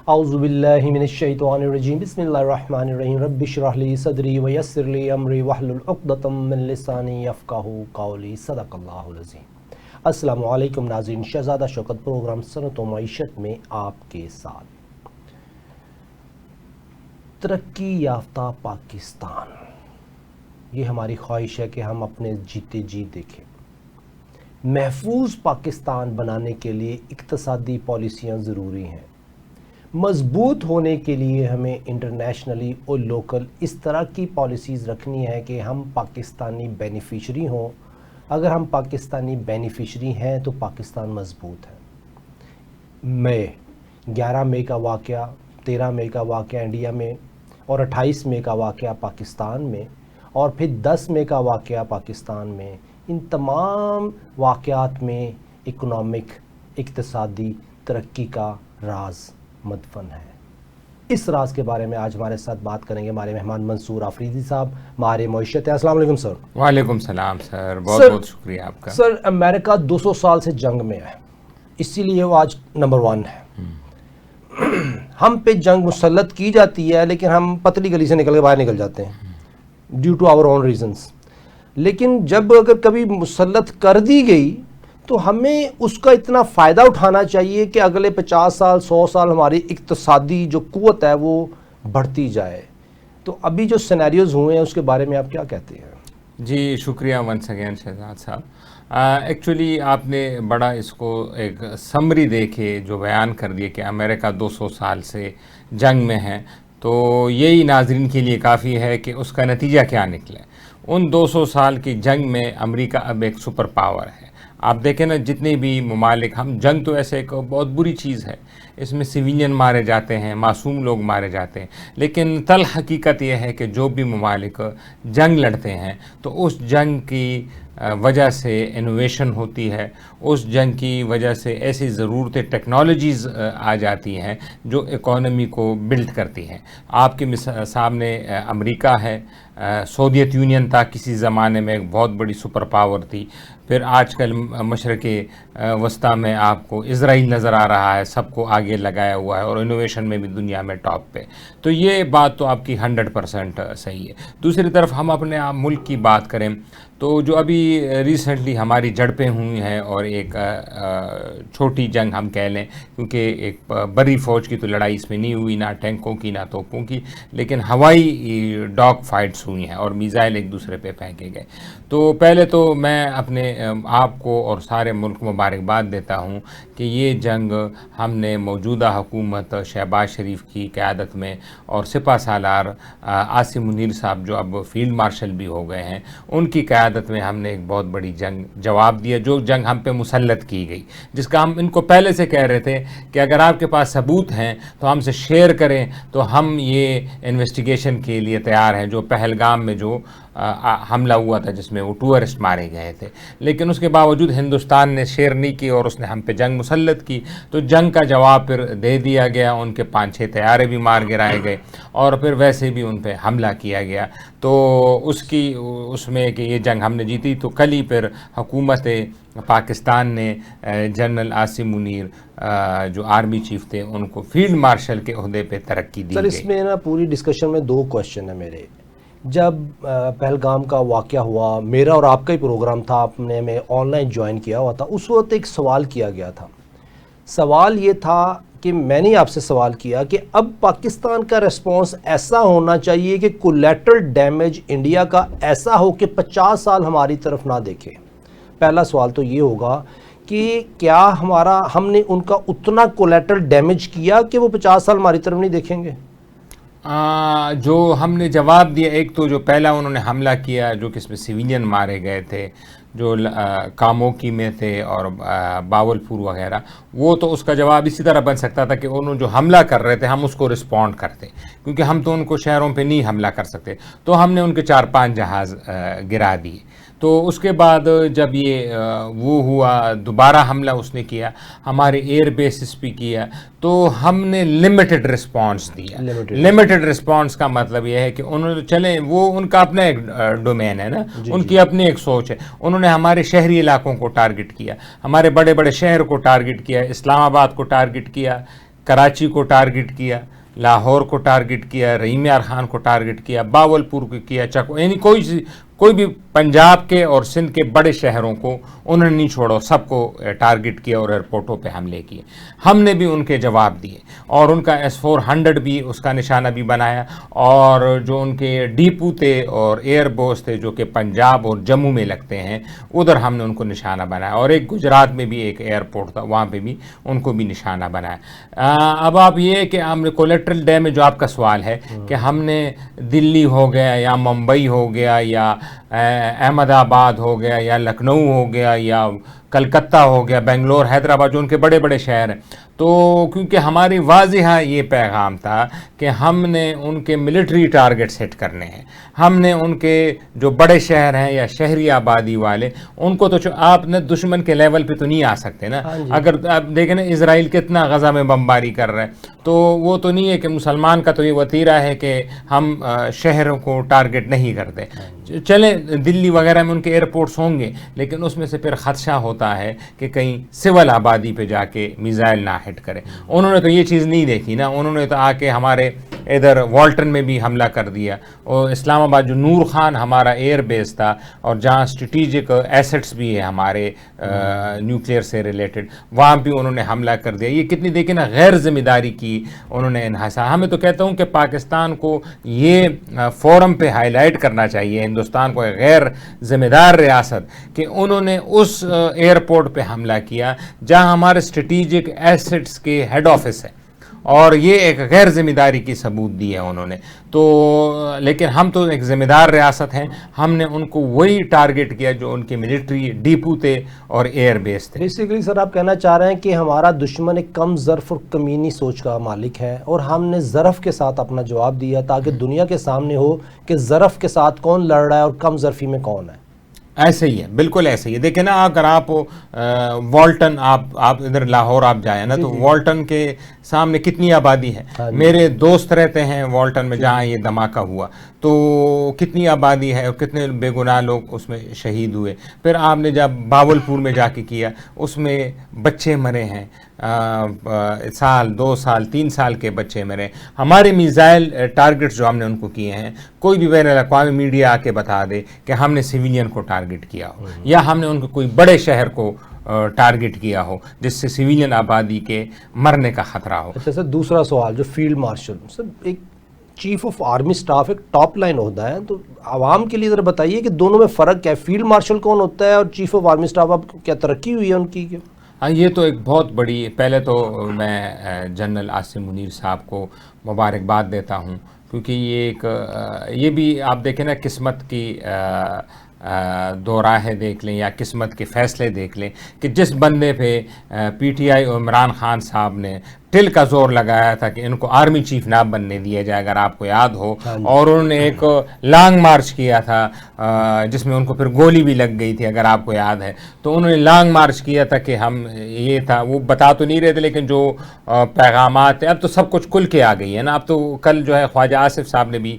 اعوذ باللہ من الشیطان الرجیم بسم اللہ الرحمن الرحیم رب اشرح لی صدری ویسر لی امری واحلل عقدۃ من لسانی یفقہوا قولی صدق اللہ العظیم۔ السلام علیکم ناظرین، شہزادہ شوکت پروگرام صنعت و معیشت میں آپ کے ساتھ۔ ترقی یافتہ پاکستان، یہ ہماری خواہش ہے کہ ہم اپنے جیتے جی دیکھیں۔ محفوظ پاکستان بنانے کے لیے اقتصادی پالیسیاں ضروری ہیں۔ مضبوط ہونے کے لیے ہمیں انٹرنیشنلی اور لوکل اس طرح کی پالیسیز رکھنی ہے کہ ہم پاکستانی بینیفیشری ہوں۔ اگر ہم پاکستانی بینیفیشری ہیں تو پاکستان مضبوط ہے۔ 11 مئی کا واقعہ، 13 مئی کا واقعہ انڈیا میں، اور 28 مئی کا واقعہ پاکستان میں، اور پھر 10 مئی کا واقعہ پاکستان میں، ان تمام واقعات میں اکنامک اقتصادی ترقی کا راز مدفن ہے۔ اس راز کے بارے میں آج ہمارے ساتھ بات کریں گے ہمارے مہمان منصور آفریدی صاحب، ماہر معیشت ہیں۔ السلام علیکم سر۔ وعلیکم السلام سر، بہت بہت شکریہ آپ کا۔ سر، امریکہ 200 سال سے جنگ میں ہے، اسی لیے وہ آج نمبر 1 ہے۔ ہم پہ جنگ مسلط کی جاتی ہے لیکن ہم پتلی گلی سے نکل کے باہر نکل جاتے ہیں due to our own reasons. لیکن جب اگر کبھی مسلط کر دی گئی تو ہمیں اس کا اتنا فائدہ اٹھانا چاہیے کہ اگلے 50 سال 100 سال ہماری اقتصادی جو قوت ہے وہ بڑھتی جائے۔ تو ابھی جو سینیریوز ہوئے ہیں اس کے بارے میں آپ کیا کہتے ہیں؟ جی شکریہ ونس اگین شہزاد صاحب۔ ایکچولی آپ نے بڑا اس کو ایک سمری دے کے جو بیان کر دیا کہ امریکہ 200 سال سے جنگ میں ہے، تو یہی ناظرین کے لیے کافی ہے کہ اس کا نتیجہ کیا نکلے۔ ان 200 سال کی جنگ میں امریکہ اب ایک سپر پاور ہے۔ آپ دیکھیں نا، جتنے بھی ممالک، ہم جنگ تو ایسے ایک بہت بری چیز ہے، اس میں سویلین مارے جاتے ہیں، معصوم لوگ مارے جاتے ہیں، لیکن تل حقیقت یہ ہے کہ جو بھی ممالک جنگ لڑتے ہیں تو اس جنگ کی وجہ سے انوویشن ہوتی ہے، اس جنگ کی وجہ سے ایسی ضرورتیں ٹیکنالوجیز آ جاتی ہیں جو اکانومی کو بلڈ کرتی ہیں۔ آپ کے سامنے امریکہ ہے، سوویت یونین تھا کسی زمانے میں، ایک بہت بڑی سپر پاور تھی، پھر آج کل مشرق وسطیٰ میں آپ کو اسرائیل نظر آ رہا ہے، سب کو آگے لگایا ہوا ہے اور انوویشن میں بھی دنیا میں ٹاپ پہ۔ تو یہ بات تو آپ کی 100% صحیح ہے۔ دوسری طرف ہم اپنے ملک کی بات کریں تو جو ابھی ریسنٹلی ہماری جھڑپیں ہوئی ہیں، اور ایک چھوٹی جنگ ہم کہہ لیں، کیونکہ ایک بڑی فوج کی تو لڑائی اس میں نہیں ہوئی، نہ ٹینکوں کی نہ توپوں کی، لیکن ہوائی ڈاگ فائٹس ہوئی ہیں اور میزائل ایک دوسرے پہ پھینکے گئے۔ تو پہلے تو میں اپنے آپ کو اور سارے ملک مبارکباد دیتا ہوں کہ یہ جنگ ہم نے موجودہ حکومت شہباز شریف کی قیادت میں اور سپہ سالار عاصم منیر صاحب جو اب فیلڈ مارشل بھی ہو گئے ہیں، ان کی قیادت میں ہم نے ایک بہت بڑی جنگ جواب دیا، جو جنگ ہم پہ مسلط کی گئی، جس کا ہم ان کو پہلے سے کہہ رہے تھے کہ اگر آپ کے پاس ثبوت ہیں تو ہم سے شیئر کریں، تو ہم یہ انویسٹیگیشن کے لیے تیار ہیں۔ جو پہلگام میں جو حملہ ہوا تھا جس میں وہ ٹورسٹ مارے گئے تھے، لیکن اس کے باوجود ہندوستان نے شیئر نہیں کی اور اس نے ہم پہ جنگ مسلط کی، تو جنگ کا جواب پھر دے دیا گیا، ان کے 5-6 طیارے بھی مار گرائے گئے اور پھر ویسے بھی ان پہ حملہ کیا گیا۔ تو اس میں کہ یہ جنگ ہم نے جیتی، تو کل ہی پھر حکومت پاکستان نے جنرل عاصم منیر جو آرمی چیف تھے ان کو فیلڈ مارشل کے عہدے پہ ترقی دی گئی۔ سر، اس میں نا پوری ڈسکشن میں 2 کوشچن ہیں میرے۔ جب پہلگام کا واقعہ ہوا، میرا اور آپ کا ہی پروگرام تھا، آپ نے میں آن لائن جوائن کیا ہوا تھا، اس وقت ایک سوال کیا گیا تھا۔ سوال یہ تھا کہ میں نے آپ سے سوال کیا کہ اب پاکستان کا ریسپانس ایسا ہونا چاہیے کہ کولیٹرل ڈیمیج انڈیا کا ایسا ہو کہ 50 سال ہماری طرف نہ دیکھے۔ پہلا سوال تو یہ ہوگا کہ کیا ہم نے ان کا اتنا کولیٹرل ڈیمیج کیا کہ وہ 50 سال ہماری طرف نہیں دیکھیں گے؟ جو ہم نے جواب دیا، ایک تو جو پہلا انہوں نے حملہ کیا جو کہ اس میں سویلین مارے گئے تھے، جو کاموکی میں تھے اور باولپور وغیرہ، وہ تو اس کا جواب اسی طرح بن سکتا تھا کہ انہوں جو حملہ کر رہے تھے ہم اس کو رسپونڈ کرتے، کیونکہ ہم تو ان کو شہروں پہ نہیں حملہ کر سکتے، تو ہم نے ان کے 4-5 جہاز گرا دیے۔ تو اس کے بعد جب یہ وہ ہوا، دوبارہ حملہ اس نے کیا، ہمارے ایئر بیسز پہ کیا، تو ہم نے لمیٹڈ رسپانس دیا۔ لمیٹڈ رسپانس کا مطلب یہ ہے کہ انہوں نے چلیں، وہ ان کا اپنا ایک ڈومین ہے نا، ان کی اپنی ایک سوچ ہے، انہوں نے ہمارے شہری علاقوں کو ٹارگٹ کیا، ہمارے بڑے بڑے شہر کو ٹارگٹ کیا، اسلام آباد کو ٹارگٹ کیا، کراچی کو ٹارگٹ کیا، لاہور کو ٹارگٹ کیا، رحیم یار خان کو ٹارگٹ کیا، باولپور کو کیا، یعنی کوئی بھی پنجاب کے اور سندھ کے بڑے شہروں کو انہوں نے نہیں چھوڑا، سب کو ٹارگٹ کیا اور ایئرپورٹوں پہ حملے کیے. ہم نے بھی ان کے جواب دیے اور ان کا S-400 بھی اس کا نشانہ بھی بنایا، اور جو ان کے ڈیپو تھے اور ایئر بیس تھے جو کہ پنجاب اور جموں میں لگتے ہیں، ادھر ہم نے ان کو نشانہ بنایا، اور ایک گجرات میں بھی ایک ایئرپورٹ تھا وہاں پہ بھی ان کو بھی نشانہ بنایا. اب آپ یہ کہ ہم نے کولیٹرل ڈیمیج، جو آپ کا سوال ہے کہ ہم نے دلی ہو گیا یا ممبئی ہو گیا یا احمد آباد ہو گیا یا لکھنؤ ہو گیا یا کلکتہ ہو گیا، بنگلور، حیدرآباد، جو ان کے بڑے بڑے شہر ہیں، تو کیونکہ ہماری واضح یہ پیغام تھا کہ ہم نے ان کے ملٹری ٹارگٹ ہٹ کرنے ہیں، ہم نے ان کے جو بڑے شہر ہیں یا شہری آبادی والے، ان کو تو آپ نے دشمن کے لیول پہ تو نہیں آ سکتے نا. اگر آپ دیکھیں نا اسرائیل کتنا غزہ میں بمباری کر رہا ہے، تو وہ تو نہیں ہے کہ مسلمان کا تو یہ وتیرہ ہے کہ ہم شہروں کو ٹارگٹ نہیں کرتے. چلیں دلی وغیرہ میں ان کے ایئرپورٹس ہوں گے، لیکن اس میں سے پھر خدشہ ہوتا ہے کہ کہیں سول آبادی پہ جا کے میزائل نہ ہٹ کرے. انہوں نے تو یہ چیز نہیں دیکھی نا، انہوں نے تو آ کے ہمارے ادھر والٹن میں بھی حملہ کر دیا، اور اسلام آباد جو نور خان ہمارا ایئر بیس تھا اور جہاں اسٹریٹجک ایسٹس بھی ہیں ہمارے نیوکلیئر سے ریلیٹڈ، وہاں بھی انہوں نے حملہ کر دیا. یہ کتنی دیکھیں نا غیر ذمہ داری کی انہوں نے انحصار. ہمیں تو کہتا ہوں کہ پاکستان کو یہ فورم پہ ہائی لائٹ کرنا چاہیے، ہندوستان کو ایک غیر ذمہ دار ریاست، کہ انہوں نے اس ایئرپورٹ پہ حملہ کیا جہاں ہمارے اسٹریٹجک ایسٹس کے ہیڈ آفس ہے، اور یہ ایک غیر ذمہ داری کی ثبوت دی ہے انہوں نے. تو لیکن ہم تو ایک ذمہ دار ریاست ہیں، ہم نے ان کو وہی ٹارگٹ کیا جو ان کے ملٹری ڈیپو تھے اور ایئر بیس تھے. بیسیکلی سر آپ کہنا چاہ رہے ہیں کہ ہمارا دشمن ایک کم ظرف اور کمینی سوچ کا مالک ہے، اور ہم نے ظرف کے ساتھ اپنا جواب دیا تاکہ دنیا کے سامنے ہو کہ ظرف کے ساتھ کون لڑ رہا ہے اور کم ظرفی میں کون ہے. ایسے ہی ہے، بالکل ایسے ہی ہے. دیکھیں نا، اگر آپ والٹن، آپ ادھر لاہور آپ جائیں نا، تو والٹن کے سامنے کتنی آبادی ہے. میرے دوست رہتے ہیں والٹن میں جہاں یہ دھماکہ ہوا، تو کتنی آبادی ہے اور کتنے بے گناہ لوگ اس میں شہید ہوئے. پھر آپ نے جب باولپور میں جا کے کیا، اس میں بچے مرے ہیں، سال 2 سال 3 سال کے بچے مرے. ہمارے میزائل ٹارگٹس جو ہم نے ان کو کیے ہیں، کوئی بھی بین الاقوامی میڈیا آ کے بتا دے کہ ہم نے سویلین کو ٹارگٹ کیا ہو، یا ہم نے ان کو کوئی بڑے شہر کو ٹارگٹ کیا ہو جس سے سویلین آبادی کے مرنے کا خطرہ ہو. اچھا سر، دوسرا سوال جو فیلڈ مارشل، سر ایک چیف آف آرمی سٹاف ایک ٹاپ لائن عہدہ ہے، تو عوام کے لیے ذرا بتائیے کہ دونوں میں فرق کیا ہے؟ فیلڈ مارشل کون ہوتا ہے اور چیف آف آرمی سٹاف، اب کیا ترقی ہوئی ہے ان کی؟ یہ تو ایک بہت بڑی، پہلے تو میں جنرل عاصم منیر صاحب کو مبارکباد دیتا ہوں، کیونکہ یہ بھی آپ دیکھیں نا، قسمت کی دو راہیں دیکھ لیں یا قسمت کے فیصلے دیکھ لیں کہ جس بندے پہ پی ٹی آئی اور عمران خان صاحب نے ٹل کا زور لگایا تھا کہ ان کو آرمی چیف نہ بننے دیا جائے، اگر آپ کو یاد ہو، اور انہوں نے ایک لانگ مارچ کیا تھا جس میں ان کو پھر گولی بھی لگ گئی تھی، اگر آپ کو یاد ہے. تو انہوں نے لانگ مارچ کیا تھا کہ ہم، یہ تھا، وہ بتا تو نہیں رہے تھے، لیکن جو پیغامات تھے، اب تو سب کچھ کھل کے آ گئی ہے نا. اب تو کل جو ہے خواجہ آصف صاحب نے بھی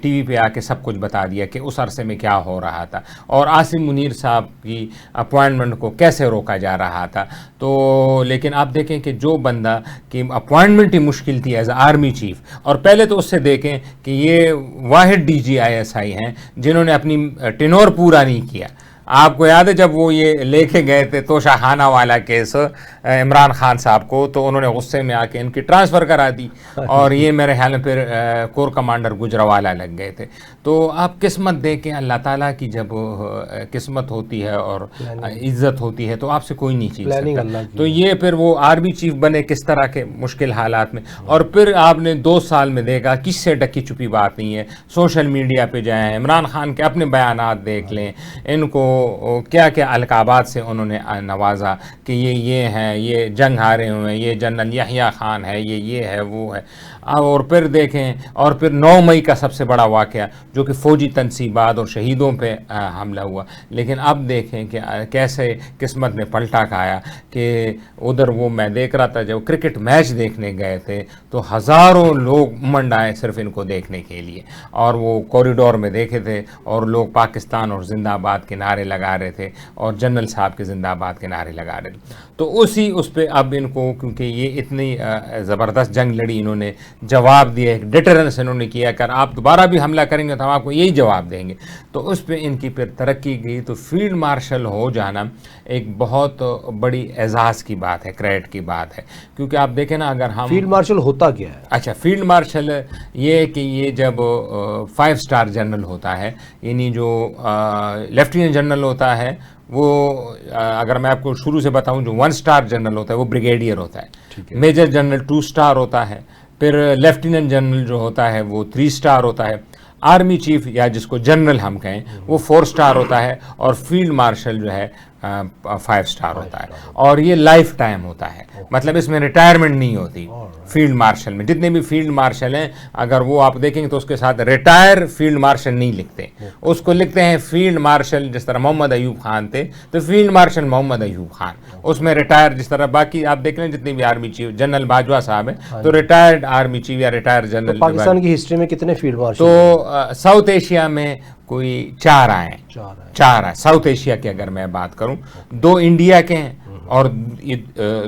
ٹی وی پہ آ کے سب کچھ بتا دیا کہ اس عرصے میں کیا ہو رہا تھا اور عاصم منیر صاحب کی اپوائنٹمنٹ کو کیسے روکا جا رہا تھا. تو لیکن آپ دیکھیں کہ جو بندہ کہ اپوائنٹمنٹ ہی مشکل تھی ایز آرمی چیف، اور پہلے تو اس سے دیکھیں کہ یہ واحد DGISI ہیں جنہوں نے اپنی ٹینور پورا نہیں کیا. آپ کو یاد ہے جب وہ یہ لے کے گئے تھے توشہ خانہ والا کیس عمران خان صاحب کو، تو انہوں نے غصے میں آ کے ان کی ٹرانسفر کرا دی، اور یہ میرے خیال میں پھر کور کمانڈر گجروالا لگ گئے تھے. تو آپ قسمت دیکھیں، اللہ تعالیٰ کی جب قسمت ہوتی ہے اور عزت ہوتی ہے تو آپ سے کوئی نہیں چیز سکتا. تو یہ پھر وہ آرمی چیف بنے کس طرح کے مشکل حالات میں، اور پھر آپ نے 2 سال میں دیکھا کس سے ڈکی چھپی بات نہیں ہے. سوشل میڈیا پہ جائیں، عمران خان کے اپنے بیانات دیکھ لیں، ان کو کیا کیا القابات سے انہوں نے نوازا کہ یہ ہیں، یہ جنگ ہارے ہوئے ہیں، یہ جنرل یحییٰ خان ہے، یہ ہے، وہ ہے. اور پھر دیکھیں، اور پھر 9 مئی کا سب سے بڑا واقعہ جو کہ فوجی تنصیبات اور شہیدوں پہ حملہ ہوا. لیکن اب دیکھیں کہ کیسے قسمت نے پلٹا کھایا کہ ادھر وہ میں دیکھ رہا تھا جب کرکٹ میچ دیکھنے گئے تھے تو ہزاروں لوگ امنڈ آئے صرف ان کو دیکھنے کے لیے، اور وہ کوریڈور میں دیکھے تھے اور لوگ پاکستان اور زندہ آباد کے نعرے لگا رہے تھے اور جنرل صاحب کے زندہ آباد کے نعرے لگا رہے تھے. تو اس پہ اب ان کو, کیونکہ یہ اتنی زبردست جنگ لڑی, انہوں نے جواب دیا, ایک ڈیٹرنس انہوں نے کیا کہ اگر آپ دوبارہ بھی حملہ کریں گے تو ہم آپ کو یہی جواب دیں گے. تو اس پہ ان کی پھر ترقی گئی. تو فیلڈ مارشل ہو جانا ایک بہت بڑی اعزاز کی بات ہے, کریڈٹ کی بات ہے. کیونکہ آپ دیکھیں نا, اگر ہم فیلڈ مارشل ہوتا کیا ہے؟ اچھا, فیلڈ مارشل یہ ہے کہ یہ جب 5 اسٹار جنرل ہوتا ہے, یعنی جو لیفٹیننٹ جنرل ہوتا ہے وہ, اگر میں آپ کو شروع سے بتاؤں, جو 1 اسٹار جنرل ہوتا ہے وہ بریگیڈیئر ہوتا ہے, میجر جنرل 2 اسٹار ہوتا ہے, پھر لیفٹیننٹ جنرل جو ہوتا ہے وہ 3 اسٹار ہوتا ہے, آرمی چیف یا جس کو جنرل ہم کہیں وہ 4 اسٹار ہوتا ہے, اور فیلڈ مارشل جو ہے 5 اسٹار ہوتا ہے. اور یہ لائف ٹائم ہوتا ہے, مطلب اس میں ریٹائرمنٹ نہیں ہوتی فیلڈ مارشل میں. جتنے بھی فیلڈ مارشل ہیں اگر وہ آپ دیکھیں گے تو اس کے ساتھ ریٹائر فیلڈ مارشل نہیں لکھتے, اس کو لکھتے ہیں فیلڈ مارشل. جس طرح محمد ایوب خان تھے تو فیلڈ مارشل محمد ایوب خان, اس میں ریٹائر. جس طرح باقی آپ دیکھ لیں جتنے بھی آرمی چیف, جنرل باجوہ صاحب ہیں تو ریٹائرڈ آرمی چیف یا ریٹائر جنرل. پاکستان کی ہسٹری میں کتنے فیلڈ مارشل؟ تو ساؤتھ ایشیا میں کوئی 4 آئے, 4 آئے ساؤتھ ایشیا کے. اگر میں بات کروں 2 انڈیا کے ہیں اور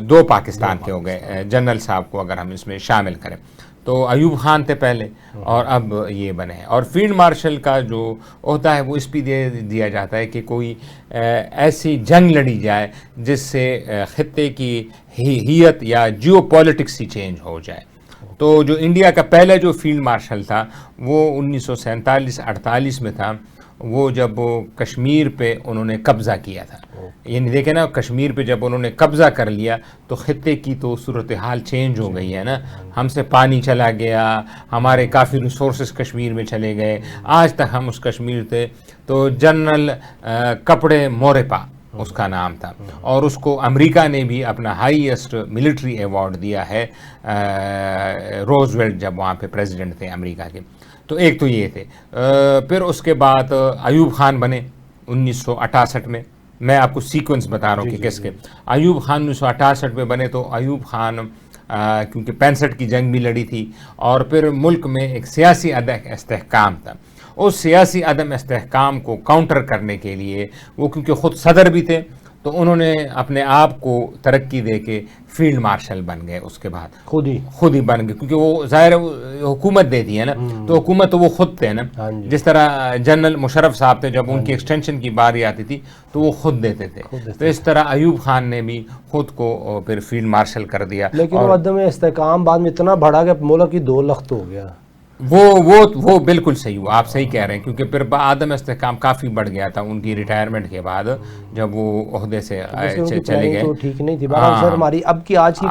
2 پاکستان کے ہو گئے, جنرل صاحب کو اگر ہم اس میں شامل کریں. تو ایوب خان تھے پہلے اور اب یہ بنے ہیں. اور فیلڈ مارشل کا جو ہوتا ہے وہ اس پہ دیا جاتا ہے کہ کوئی ایسی جنگ لڑی جائے جس سے خطے کی حیت یا جیو پولیٹکس ہی چینج ہو جائے. تو جو انڈیا کا پہلا جو فیلڈ مارشل تھا وہ 1947-48 میں تھا, وہ جب کشمیر پہ انہوں نے قبضہ کیا تھا. یعنی دیکھیں نا, کشمیر پہ جب انہوں نے قبضہ کر لیا تو خطے کی تو صورتحال چینج ہو گئی ہے نا. ہم سے پانی چلا گیا, ہمارے کافی ریسورسز کشمیر میں چلے گئے, آج تک ہم اس کشمیر تھے. تو جنرل کپڑے موریپا اس کا نام تھا, اور اس کو امریکہ نے بھی اپنا ہائیسٹ ملٹری ایوارڈ دیا ہے, روزویلٹ جب وہاں پہ پریزیڈنٹ تھے امریکہ کے. تو ایک تو یہ تھے. پھر اس کے بعد ایوب خان بنے 1968 میں. میں آپ کو سیکوینس بتا رہا ہوں کہ کس کے. ایوب خان 1968 میں بنے. تو ایوب خان کیونکہ 65 کی جنگ بھی لڑی تھی, اور پھر ملک میں ایک سیاسی عدم استحکام تھا. اس سیاسی عدم استحکام کو کاؤنٹر کرنے کے لیے وہ, کیونکہ خود صدر بھی تھے, تو انہوں نے اپنے آپ کو ترقی دے کے فیلڈ مارشل بن گئے. اس کے بعد خود ہی بن گئے, کیونکہ وہ ظاہر حکومت دیتی ہے نا, تو حکومت تو وہ خود تھے نا. جس طرح جنرل مشرف صاحب تھے, جب ان کی ایکسٹینشن کی باری آتی تھی تو وہ خود دیتے تھے. تو اس طرح ایوب خان نے بھی خود کو پھر فیلڈ مارشل کر دیا. لیکن وہ عدم استحکام بعد میں اتنا بڑھا کہ ملک کی 2 لخت ہو گیا. وہ بالکل صحیح ہوا, آپ صحیح کہہ رہے ہیں, کیونکہ پھر عدم استحکام کافی بڑھ گیا تھا ان کی ریٹائرمنٹ کے بعد, جب وہ عہدے سے چلے گئے. ٹھیک نہیں تھی سر ہماری اب کی آج کی.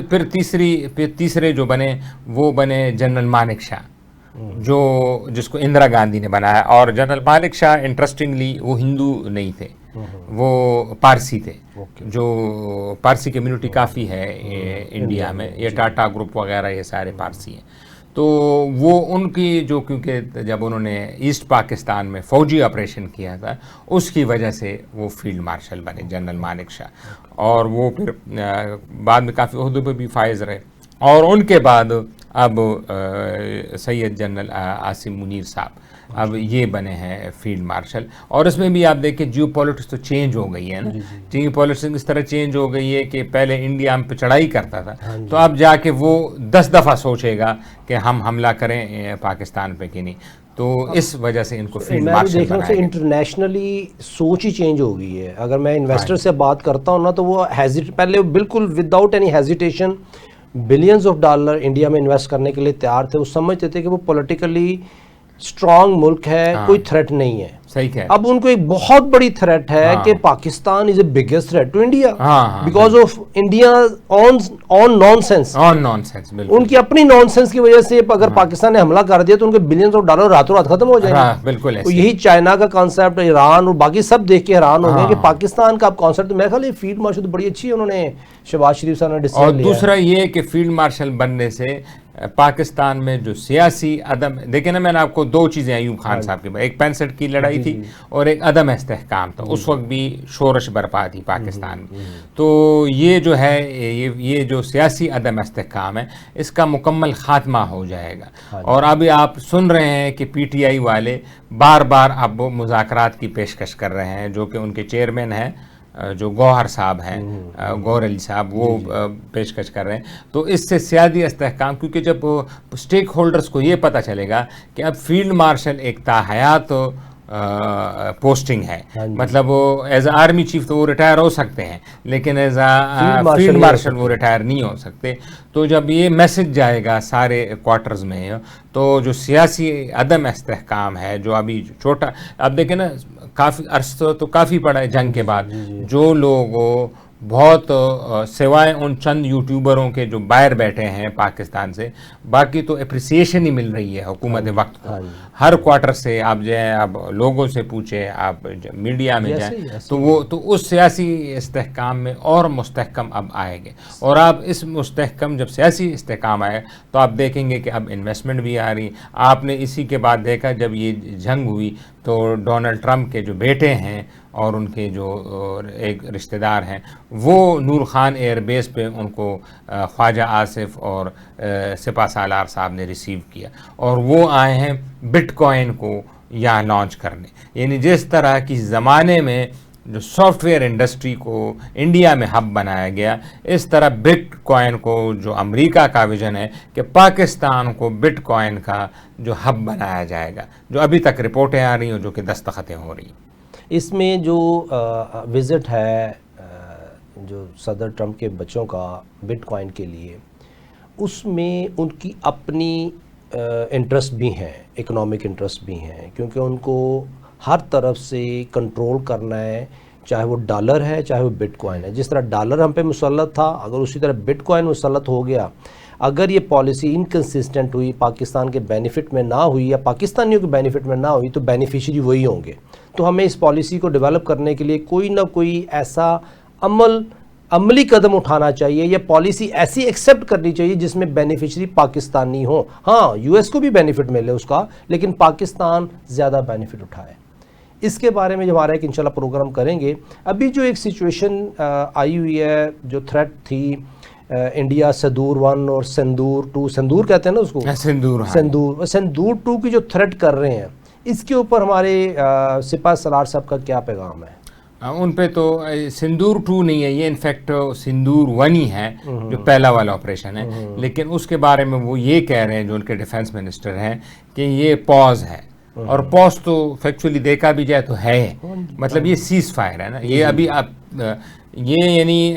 پھر تیسرے جو بنے وہ بنے جنرل مانک شاہ, جس کو اندرا گاندھی نے بنایا. اور جنرل مانک شاہ انٹرسٹنگلی وہ ہندو نہیں تھے, وہ پارسی تھے. جو پارسی کمیونٹی کافی ہے انڈیا میں, یہ ٹاٹا گروپ وغیرہ یہ سارے پارسی ہیں. تو وہ ان کی جو, کیونکہ جب انہوں نے ایسٹ پاکستان میں فوجی آپریشن کیا تھا اس کی وجہ سے وہ فیلڈ مارشل بنے جنرل مانک شاہ. اور وہ پھر بعد میں کافی عہدوں پہ بھی فائز رہے. اور ان کے بعد اب سید جنرل عاصم منیر صاحب اب یہ بنے ہیں فیلڈ مارشل. اور اس میں بھی آپ دیکھیں جیو پولیٹکس تو چینج ہو گئی ہے نا. جیو پولیٹکس اس طرح چینج ہو گئی ہے کہ پہلے انڈیا ہم پہ چڑھائی کرتا تھا, تو اب جا کے وہ 10 دفعہ سوچے گا کہ ہم حملہ کریں پاکستان پہ کہ نہیں. تو اس وجہ سے ان کو فیلڈ مارشل بنایا گیا. انٹرنیشنلی سوچ ہی چینج ہو گئی ہے. اگر میں انویسٹر سے بات کرتا ہوں نا تو وہ پہلے بالکل without any hesitation billions of dollar India میں انویسٹ کرنے کے لیے تیار تھے. وہ سمجھتے تھے کہ وہ پولیٹیکلی اسٹرانگ ملک ہے, کوئی تھریٹ نہیں ہے. صحیح ہے. اب ان کو ایک بہت بڑی تھریٹ ہے کہ Pakistan is a biggest threat to India because of India on nonsense. ان کی اپنی نان سینس کی وجہ سے اگر پاکستان نے حملہ کر دیا تو ان کے بلینز آف ڈالر راتوں رات ختم ہو جائیں گے. بالکل یہی چائنا کا کانسیپٹ, ایران اور باقی سب دیکھ کے حیران ہو گئے کہ پاکستان کا اب کانسیپٹ. میرے خیال یہ فیلڈ مارشل تو بڑی اچھی ہے, انہوں نے شہباز شریف صاحب نے ڈیسیژن لیا. اور دوسرا یہ کہ فیلڈ مارشل بننے سے پاکستان میں جو سیاسی عدم، دیکھیں نا میں نے آپ کو دو چیزیں ایوب خان صاحب کے بعد، ایک 65 کی لڑائی تھی اور ایک عدم استحکام تھا، اس وقت بھی شورش برپا تھی پاکستان میں. تو یہ جو ہے یہ جو سیاسی عدم استحکام ہے اس کا مکمل خاتمہ ہو جائے گا. اور ابھی آپ سن رہے ہیں کہ پی ٹی آئی والے بار بار اب مذاکرات کی پیشکش کر رہے ہیں، جو کہ ان کے چیئرمین ہیں جو گوہر صاحب ہیں، گوہر علی صاحب، وہ پیشکش کر رہے ہیں. تو اس سے سیاسی استحکام، کیونکہ جب اسٹیک ہولڈرز کو یہ پتہ چلے گا کہ اب فیلڈ مارشل ایک تاحیات پوسٹنگ ہے، مطلب وہ ایز اے آرمی چیف تو وہ ریٹائر ہو سکتے ہیں لیکن ایز اے فیلڈ مارشل وہ ریٹائر نہیں ہو سکتے. تو جب یہ میسج جائے گا سارے کوارٹرز میں، تو جو سیاسی عدم استحکام ہے جو ابھی چھوٹا، اب دیکھیں نا کافی عرصہ تو کافی پڑا ہے جنگ کے بعد، جو لوگ بہت سوائے ان چند یوٹیوبروں کے جو باہر بیٹھے ہیں پاکستان سے، باقی تو اپریسیشن ہی مل رہی ہے حکومت وقت کو. ہر کوارٹر سے آپ جائیں، آپ لوگوں سے پوچھیں، آپ میڈیا میں جائیں، تو وہ تو اس سیاسی استحکام میں اور مستحکم اب آئے گے. اور آپ اس مستحکم جب سیاسی استحکام آئے تو آپ دیکھیں گے کہ اب انویسٹمنٹ بھی آ رہی. آپ نے اسی کے بعد دیکھا جب یہ جنگ ہوئی تو ڈونلڈ ٹرمپ کے جو بیٹے ہیں اور ان کے جو ایک رشتہ دار ہیں، وہ نور خان ایئر بیس پہ ان کو خواجہ آصف اور سپہ سالار صاحب نے ریسیو کیا، اور وہ آئے ہیں بٹ کوائن کو یہاں لانچ کرنے. یعنی جس طرح کی زمانے میں جو سافٹ ویئر انڈسٹری کو انڈیا میں ہب بنایا گیا، اس طرح بٹ کوائن کو جو امریکہ کا ویژن ہے کہ پاکستان کو بٹ کوائن کا جو ہب بنایا جائے گا، جو ابھی تک رپورٹیں آ رہی ہیں جو کہ دستخطیں ہو رہی ہیں. اس میں جو وزٹ ہے جو صدر ٹرمپ کے بچوں کا بٹ کوائن کے لیے، اس میں ان کی اپنی انٹرسٹ بھی ہیں، اکنامک انٹرسٹ بھی ہیں، کیونکہ ان کو ہر طرف سے کنٹرول کرنا ہے، چاہے وہ ڈالر ہے چاہے وہ بٹ کوائن ہے. جس طرح ڈالر ہم پہ مسلط تھا، اگر اسی طرح بٹ کوائن مسلط ہو گیا، اگر یہ پالیسی انکنسسٹنٹ ہوئی، پاکستان کے بینیفٹ میں نہ ہوئی یا پاکستانیوں کے بینیفٹ میں نہ ہوئی، تو بینیفیشری وہی ہوں گے. تو ہمیں اس پالیسی کو ڈیولپ کرنے کے لیے کوئی نہ کوئی ایسا عملی قدم اٹھانا چاہیے، یا پالیسی ایسی ایکسیپٹ کرنی چاہیے جس میں بینیفیشری پاکستانی ہوں. ہاں یو ایس کو بھی بینیفٹ ملے اس کا، لیکن پاکستان زیادہ بینیفٹ اٹھائے. اس کے بارے میں جو ہمارا ایک انشاءاللہ پروگرام کریں گے. ابھی جو ایک سچویشن آئی ہوئی ہے، جو تھریٹ تھی انڈیا سندور 1 اور سندور 2، سندور کہتے ہیں نا اس کو، سندور 2 کی جو تھریٹ کر رہے ہیں، اس کے اوپر ہمارے سپہ سالار صاحب کا کیا پیغام ہے؟ ان پہ تو سندور 2 نہیں ہے، یہ انفیکٹ سندور 1 ہی ہے جو پہلا والا آپریشن ہے. لیکن اس کے بارے میں وہ یہ کہہ رہے ہیں جو ان کے ڈیفنس منسٹر ہیں کہ یہ پاز ہے، اور پاز تو فیکچولی دیکھا بھی جائے تو ہے، مطلب یہ سیز فائر ہے نا. یہ ابھی آپ یہ یعنی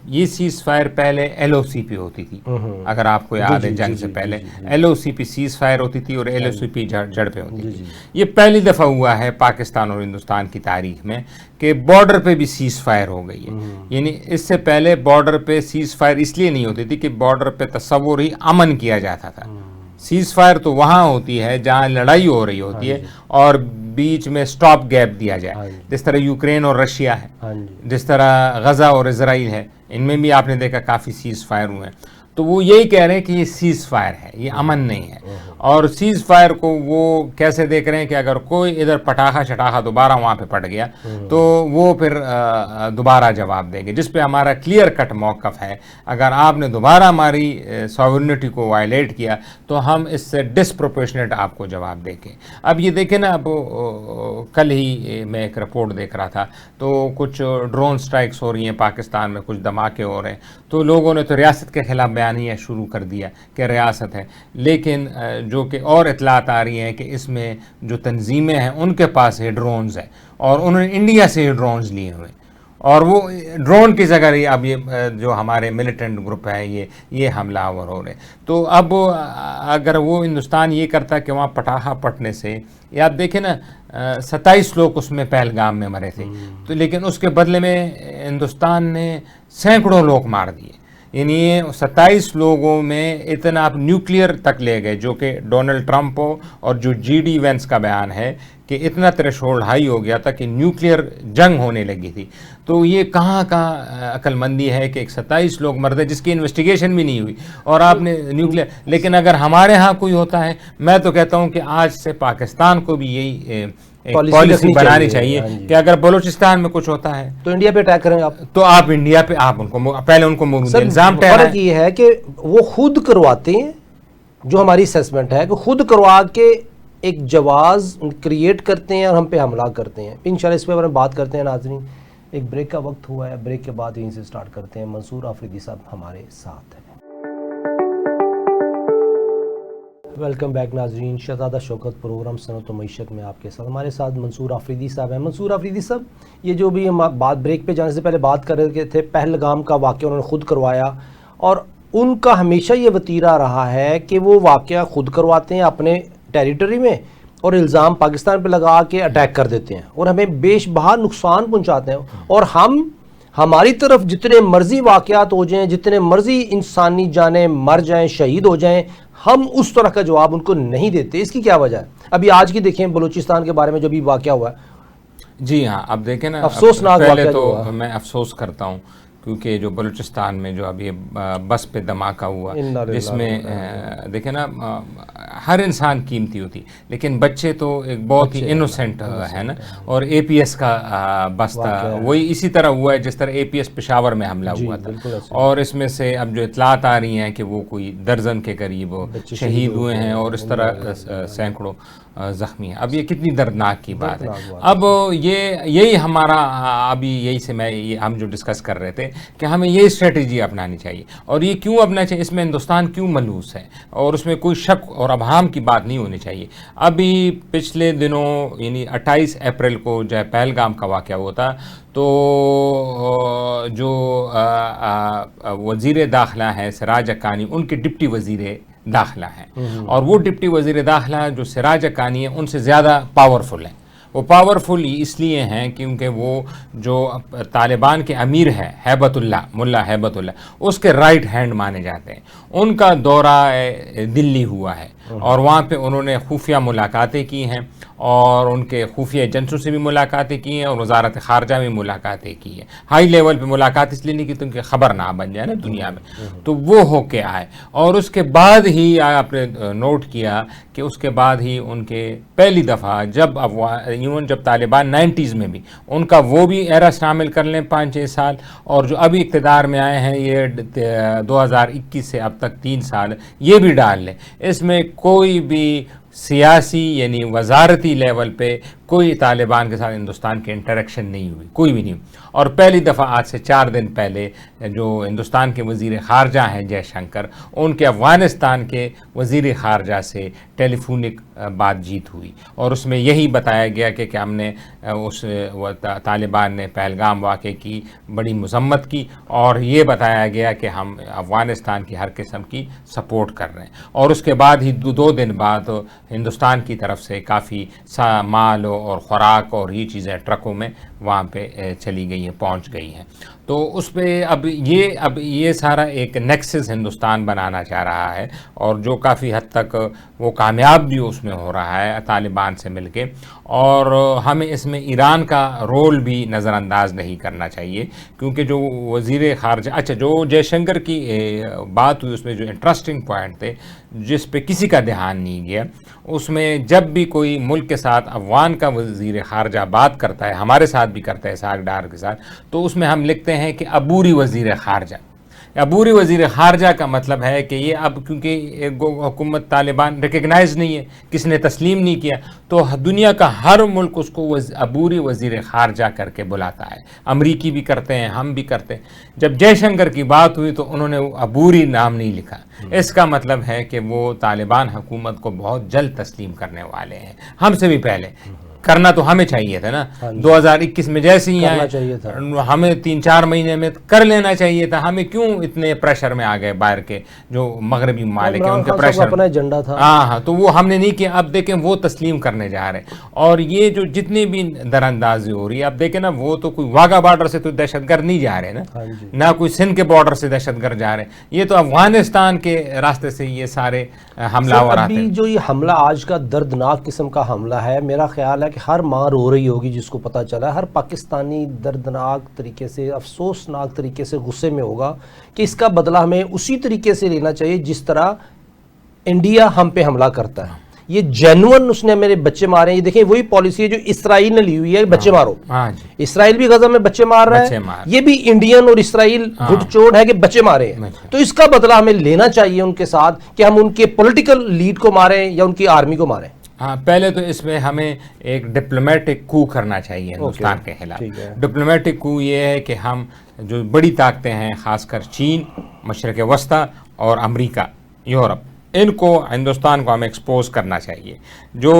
یہ سیز فائر پہلے ایل او سی پی ہوتی تھی، اگر آپ کو یاد ہے جنگ سے پہلے ایل او سی پی سیز فائر ہوتی تھی اور ایل او سی پی جڑ پہ ہوتی تھی. یہ پہلی دفعہ ہوا ہے پاکستان اور ہندوستان کی تاریخ میں کہ بارڈر پہ بھی سیز فائر ہو گئی ہے. یعنی اس سے پہلے بارڈر پہ سیز فائر اس لیے نہیں ہوتی تھی کہ بارڈر پہ تصور ہی امن کیا جاتا تھا. سیز فائر تو وہاں ہوتی ہے جہاں لڑائی ہو رہی ہوتی ہے اور بیچ میں سٹاپ گیپ دیا جائے، جس طرح یوکرین اور رشیا ہے، جس طرح غزہ اور اسرائیل ہے، ان میں بھی آپ نے دیکھا کافی سیز فائر ہوئے ہیں. تو وہ یہی کہہ رہے ہیں کہ یہ سیز فائر ہے، یہ امن نہیں ہے. اور سیز فائر کو وہ کیسے دیکھ رہے ہیں کہ اگر کوئی ادھر پٹاخہ شٹاخہ دوبارہ وہاں پہ پڑ گیا تو وہ پھر دوبارہ جواب دیں گے، جس پہ ہمارا کلیئر کٹ موقف ہے. اگر آپ نے دوبارہ ہماری ساورنٹی کو وائلیٹ کیا تو ہم اس سے ڈسپروپورشنیٹ آپ کو جواب دیں گے. اب یہ دیکھیں نا، اب کل ہی میں ایک رپورٹ دیکھ رہا تھا تو کچھ ڈرون سٹرائکس ہو رہی ہیں پاکستان میں، کچھ دھماکے ہو رہے ہیں، تو لوگوں نے تو ریاست کے خلاف بیانیہ شروع کر دیا کہ ریاست ہے. لیکن جو کہ اور اطلاعات آ رہی ہیں کہ اس میں جو تنظیمیں ہیں ان کے پاس یہ ڈرونز ہیں اور انہوں نے انڈیا سے یہ ڈرونز لیے ہوئے، اور وہ ڈرون کی جگہ اب یہ جو ہمارے ملیٹنٹ گروپ ہے یہ حملہ آور ہو رہے. تو اب اگر وہ ہندوستان یہ کرتا کہ وہاں پٹاخہ پٹنے سے، یا آپ دیکھیں نا 27 لوگ اس میں پہلگام میں مرے تھے، تو لیکن اس کے بدلے میں ہندوستان نے سینکڑوں لوگ مار دیے. یعنی 27 لوگوں میں اتنا آپ نیوکلیئر تک لے گئے، جو کہ ڈونلڈ ٹرمپ اور جو جی ڈی وینس کا بیان ہے کہ اتنا تھریشولڈ ہائی ہو گیا تھا کہ نیوکلیئر جنگ ہونے لگی تھی. تو یہ کہاں کا عقل مندی ہے کہ ایک 27 لوگ مرد ہیں جس کی انویسٹیگیشن بھی نہیں ہوئی اور آپ نے نیوکلیئر. لیکن اگر ہمارے ہاں کوئی ہوتا ہے، میں تو کہتا ہوں کہ آج سے پاکستان کو بھی یہی پالیسی بنانی چاہیے کہ اگر بلوچستان میں کچھ ہوتا ہے تو انڈیا پہ اٹیک کریں آپ، تو آپ انڈیا پہ آپ ان کو پہلے ان کو الزام فرق یہ ہے کہ وہ خود کرواتے ہیں. جو ہماری اسیسمنٹ ہے کہ خود کروا کے ایک جواز کریٹ کرتے ہیں اور ہم پہ حملہ کرتے ہیں. انشاءاللہ اس پہ ہم بات کرتے ہیں. ناظرین ایک بریک کا وقت ہوا ہے، بریک کے بعد یہیں سے سٹارٹ کرتے ہیں. منصور آفریدی صاحب ہمارے ساتھ ہیں. ویلکم بیک ناظرین، شہزادہ شوکت پروگرام صنعت و معیشت میں آپ کے ساتھ. ہمارے ساتھ منصور آفریدی صاحب ہیں. منصور آفریدی صاحب، یہ جو بھی ہم بات بریک پہ جانے سے پہلے بات کر رہے تھے، پہلگام کا واقعہ انہوں نے خود کروایا اور ان کا ہمیشہ یہ وتیرہ رہا ہے کہ وہ واقعہ خود کرواتے ہیں اپنے ٹیریٹری میں اور الزام پاکستان پہ لگا کے اٹیک کر دیتے ہیں اور ہمیں بیش بہا نقصان پہنچاتے ہیں. اور ہماری طرف جتنے مرضی واقعات ہو جائیں، جتنے مرضی انسانی جانیں مر جائیں، شہید ہو جائیں، ہم اس طرح کا جواب ان کو نہیں دیتے. اس کی کیا وجہ ہے؟ ابھی آج کی دیکھیں بلوچستان کے بارے میں جو بھی واقعہ ہوا ہے. جی ہاں، اب دیکھیں نا، افسوسناک پہلے واقعہ تو میں افسوس کرتا ہوں کیونکہ جو بلوچستان میں جو ابھی بس پہ دھماکہ ہوا جس میں دیکھیں نا ہر انسان قیمتی ہوتی، لیکن بچے تو ایک بہت ہی انوسینٹ ہے نا. اور اے پی ایس کا بس تھا، وہی اسی طرح ہوا ہے جس طرح اے پی ایس پشاور میں حملہ ہوا تھا. اور اس میں سے اب جو اطلاعات آ رہی ہیں کہ وہ کوئی درجن کے قریب شہید ہوئے ہیں اور اس طرح سینکڑوں زخمی ہیں. اب یہ کتنی دردناک کی بات ہے. اب یہی ہمارا ابھی یہی سے ہم جو ڈسکس کر رہے تھے کہ ہمیں یہ اسٹریٹجی اپنانی چاہیے. اور یہ کیوں اپنا چاہیے؟ اس میں ہندوستان کیوں ملوث ہے اور اس میں کوئی شک اور ابہام کی بات نہیں ہونی چاہیے. ابھی پچھلے دنوں یعنی 28 اپریل کو جو پہلگام کا واقعہ ہوا تھا تو جو وزیر داخلہ ہے سراج حقانی، ان کے ڈپٹی وزیر داخلہ ہیں اور وہ ڈپٹی وزیر داخلہ جو سراج حقانی ہیں ان سے زیادہ پاورفل ہیں. وہ پاورفل اس لیے ہیں کیونکہ وہ جو طالبان کے امیر ہے ہیبت اللہ، ملا ہیبت اللہ، اس کے رائٹ ہینڈ مانے جاتے ہیں. ان کا دورہ دلی ہوا ہے اور وہاں پہ انہوں نے خفیہ ملاقاتیں کی ہیں اور ان کے خفیہ ایجنٹوں سے بھی ملاقاتیں کی ہیں اور وزارت خارجہ میں ملاقاتیں کی ہیں. ہائی لیول پہ ملاقات اس لیے نہیں کی تو ان کی خبر نہ بن جائے نا دنیا میں. تو وہ ہو کے آئے اور اس کے بعد ہی آپ نے نوٹ کیا کہ اس کے بعد ہی ان کے پہلی دفعہ جب طالبان 90s میں بھی ان کا وہ بھی ایرا شامل کر لیں 5-6 سال، اور جو ابھی اقتدار میں آئے ہیں یہ 2021 سے اب تک 3 سال یہ بھی ڈال لیں. اس میں کوئی بھی سیاسی یعنی وزارتی لیول پہ کوئی طالبان کے ساتھ ہندوستان کے انٹریکشن نہیں ہوئی، کوئی بھی نہیں ہوئی. اور پہلی دفعہ آج سے 4 دن پہلے جو ہندوستان کے وزیر خارجہ ہیں جے شنکر، ان کے افغانستان کے وزیر خارجہ سے ٹیلی فونک بات چیت ہوئی اور اس میں یہی بتایا گیا کہ ہم نے طالبان نے پہلگام واقعے کی بڑی مذمت کی اور یہ بتایا گیا کہ ہم افغانستان کی ہر قسم کی سپورٹ کر رہے ہیں. اور اس کے بعد ہی 2 دن بعد ہندوستان کی طرف سے کافی مال اور خوراک اور یہ چیزیں ٹرکوں میں وہاں پہ چلی گئی ہیں، پہنچ گئی ہیں. تو اس پہ اب یہ سارا ایک نیکسس ہندوستان بنانا چاہ رہا ہے اور جو کافی حد تک وہ کامیاب بھی اس میں ہو رہا ہے طالبان سے مل کے. اور ہمیں اس میں ایران کا رول بھی نظر انداز نہیں کرنا چاہیے کیونکہ جو وزیر خارجہ جو جے شنکر کی بات ہوئی اس میں جو انٹرسٹنگ پوائنٹ تھے جس پہ کسی کا دھیان نہیں گیا، اس میں جب بھی کوئی ملک کے ساتھ افغان کا وزیر خارجہ بات کرتا ہے، ہمارے ساتھ بھی کرتا ہے اسحاق ڈار کے ساتھ، تو اس میں ہم لکھتے ہیں کہ عبوری وزیر خارجہ. عبوری وزیر خارجہ کا مطلب ہے کہ یہ اب کیونکہ حکومت طالبان ریکگنائز نہیں ہے، کس نے تسلیم نہیں کیا، تو دنیا کا ہر ملک اس کو عبوری وزیر خارجہ کر کے بلاتا ہے. امریکی بھی کرتے ہیں، ہم بھی کرتے ہیں. جب جے شنکر کی بات ہوئی تو انہوں نے عبوری نام نہیں لکھا. اس کا مطلب ہے کہ وہ طالبان حکومت کو بہت جلد تسلیم کرنے والے ہیں، ہم سے بھی پہلے. کرنا تو ہمیں چاہیے تھا نا 2021 میں جیسے ہی ہمیں 3-4 مہینے میں کر لینا چاہیے تھا. ہمیں کیوں اتنے پریشر میں آ گئے باہر کے جو مغربی ممالک ہیں ان کے پریشر اپنا ایجنڈا تھا. ہاں تو وہ ہم نے نہیں کیا. اب دیکھیں وہ تسلیم کرنے جا رہے ہیں. اور یہ جو جتنی بھی در اندازی ہو رہی ہے اب دیکھیں نا وہ تو کوئی واگا بارڈر سے تو دہشت گرد نہیں جا رہے نا, نہ کوئی سندھ کے بارڈر سے دہشت گرد جا رہے ہیں. یہ تو افغانستان کے راستے سے یہ سارے حملہ آور آتے ہیں. ابھی جو یہ حملہ آج کا دردناک قسم کا حملہ ہے, میرا خیال ہے کہ ہر ماں رو رہی ہوگی جس کو پتہ چلا ہے. ہر پاکستانی دردناک طریقے سے, افسوسناک طریقے سے غصے میں ہوگا کہ اس کا بدلہ ہمیں اسی طریقے سے لینا چاہیے جس طرح انڈیا ہم پہ حملہ کرتا ہے. یہ جینون اس نے میرے بچے مارے ہیں. یہ دیکھیں وہی پالیسی ہے جو اسرائیل نے لی ہوئی ہے, بچے مارو. اسرائیل بھی غزہ میں بچے مار رہا ہے, یہ بھی انڈین اور اسرائیل گھٹ چوڑ ہے کہ بچے مارے ہیں. تو اس کا بدلہ ہمیں لینا چاہیے ان کے ساتھ کہ ہم ان کے پولیٹیکل لیڈ کو ماریں یا ان کی آرمی کو ماریں. ہاں پہلے تو اس میں ہمیں ایک ڈپلومیٹک کو کرنا چاہیے ہندوستان کے خلاف. ڈپلومیٹک کو یہ ہے کہ ہم جو بڑی طاقتیں ہیں خاص کر چین, مشرق وسطی اور امریکہ, یورپ, ان کو ہندوستان کو ہمیں ایکسپوز کرنا چاہیے. جو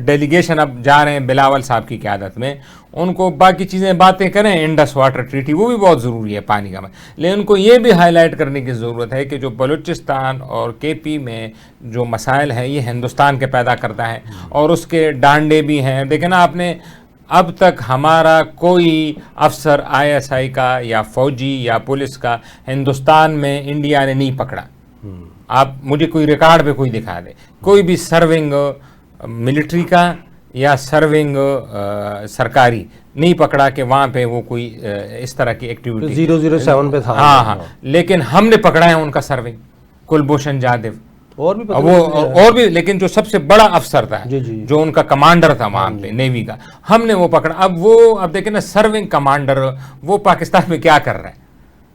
ڈیلیگیشن اب جا رہے ہیں بلاول صاحب کی قیادت میں, ان کو باقی چیزیں باتیں کریں, انڈس واٹر ٹریٹی وہ بھی بہت ضروری ہے پانی کا, لیکن ان کو یہ بھی ہائی لائٹ کرنے کی ضرورت ہے کہ جو بلوچستان اور کے پی میں جو مسائل ہیں یہ ہندوستان کے پیدا کرتا ہے اور اس کے ڈانڈے بھی ہیں. دیکھیں نا آپ نے اب تک ہمارا کوئی افسر ISI کا یا فوجی یا پولیس کا ہندوستان میں انڈیا نے نہیں پکڑا. آپ مجھے کوئی ریکارڈ پہ کوئی دکھا دے کوئی بھی سرونگ ملٹری کا یا سرونگ سرکاری نہیں پکڑا کہ وہاں پہ وہ کوئی اس طرح کی ایکٹیویٹی 007 پہ تھا. ہاں لیکن ہم نے پکڑا ہے ان کا سرونگ, کلبھوشن جادو اور بھی لیکن جو سب سے بڑا افسر تھا جو ان کا کمانڈر تھا وہاں پہ نیوی کا, ہم نے وہ پکڑا. اب دیکھیں نا سرونگ کمانڈر وہ پاکستان میں کیا کر رہا ہے,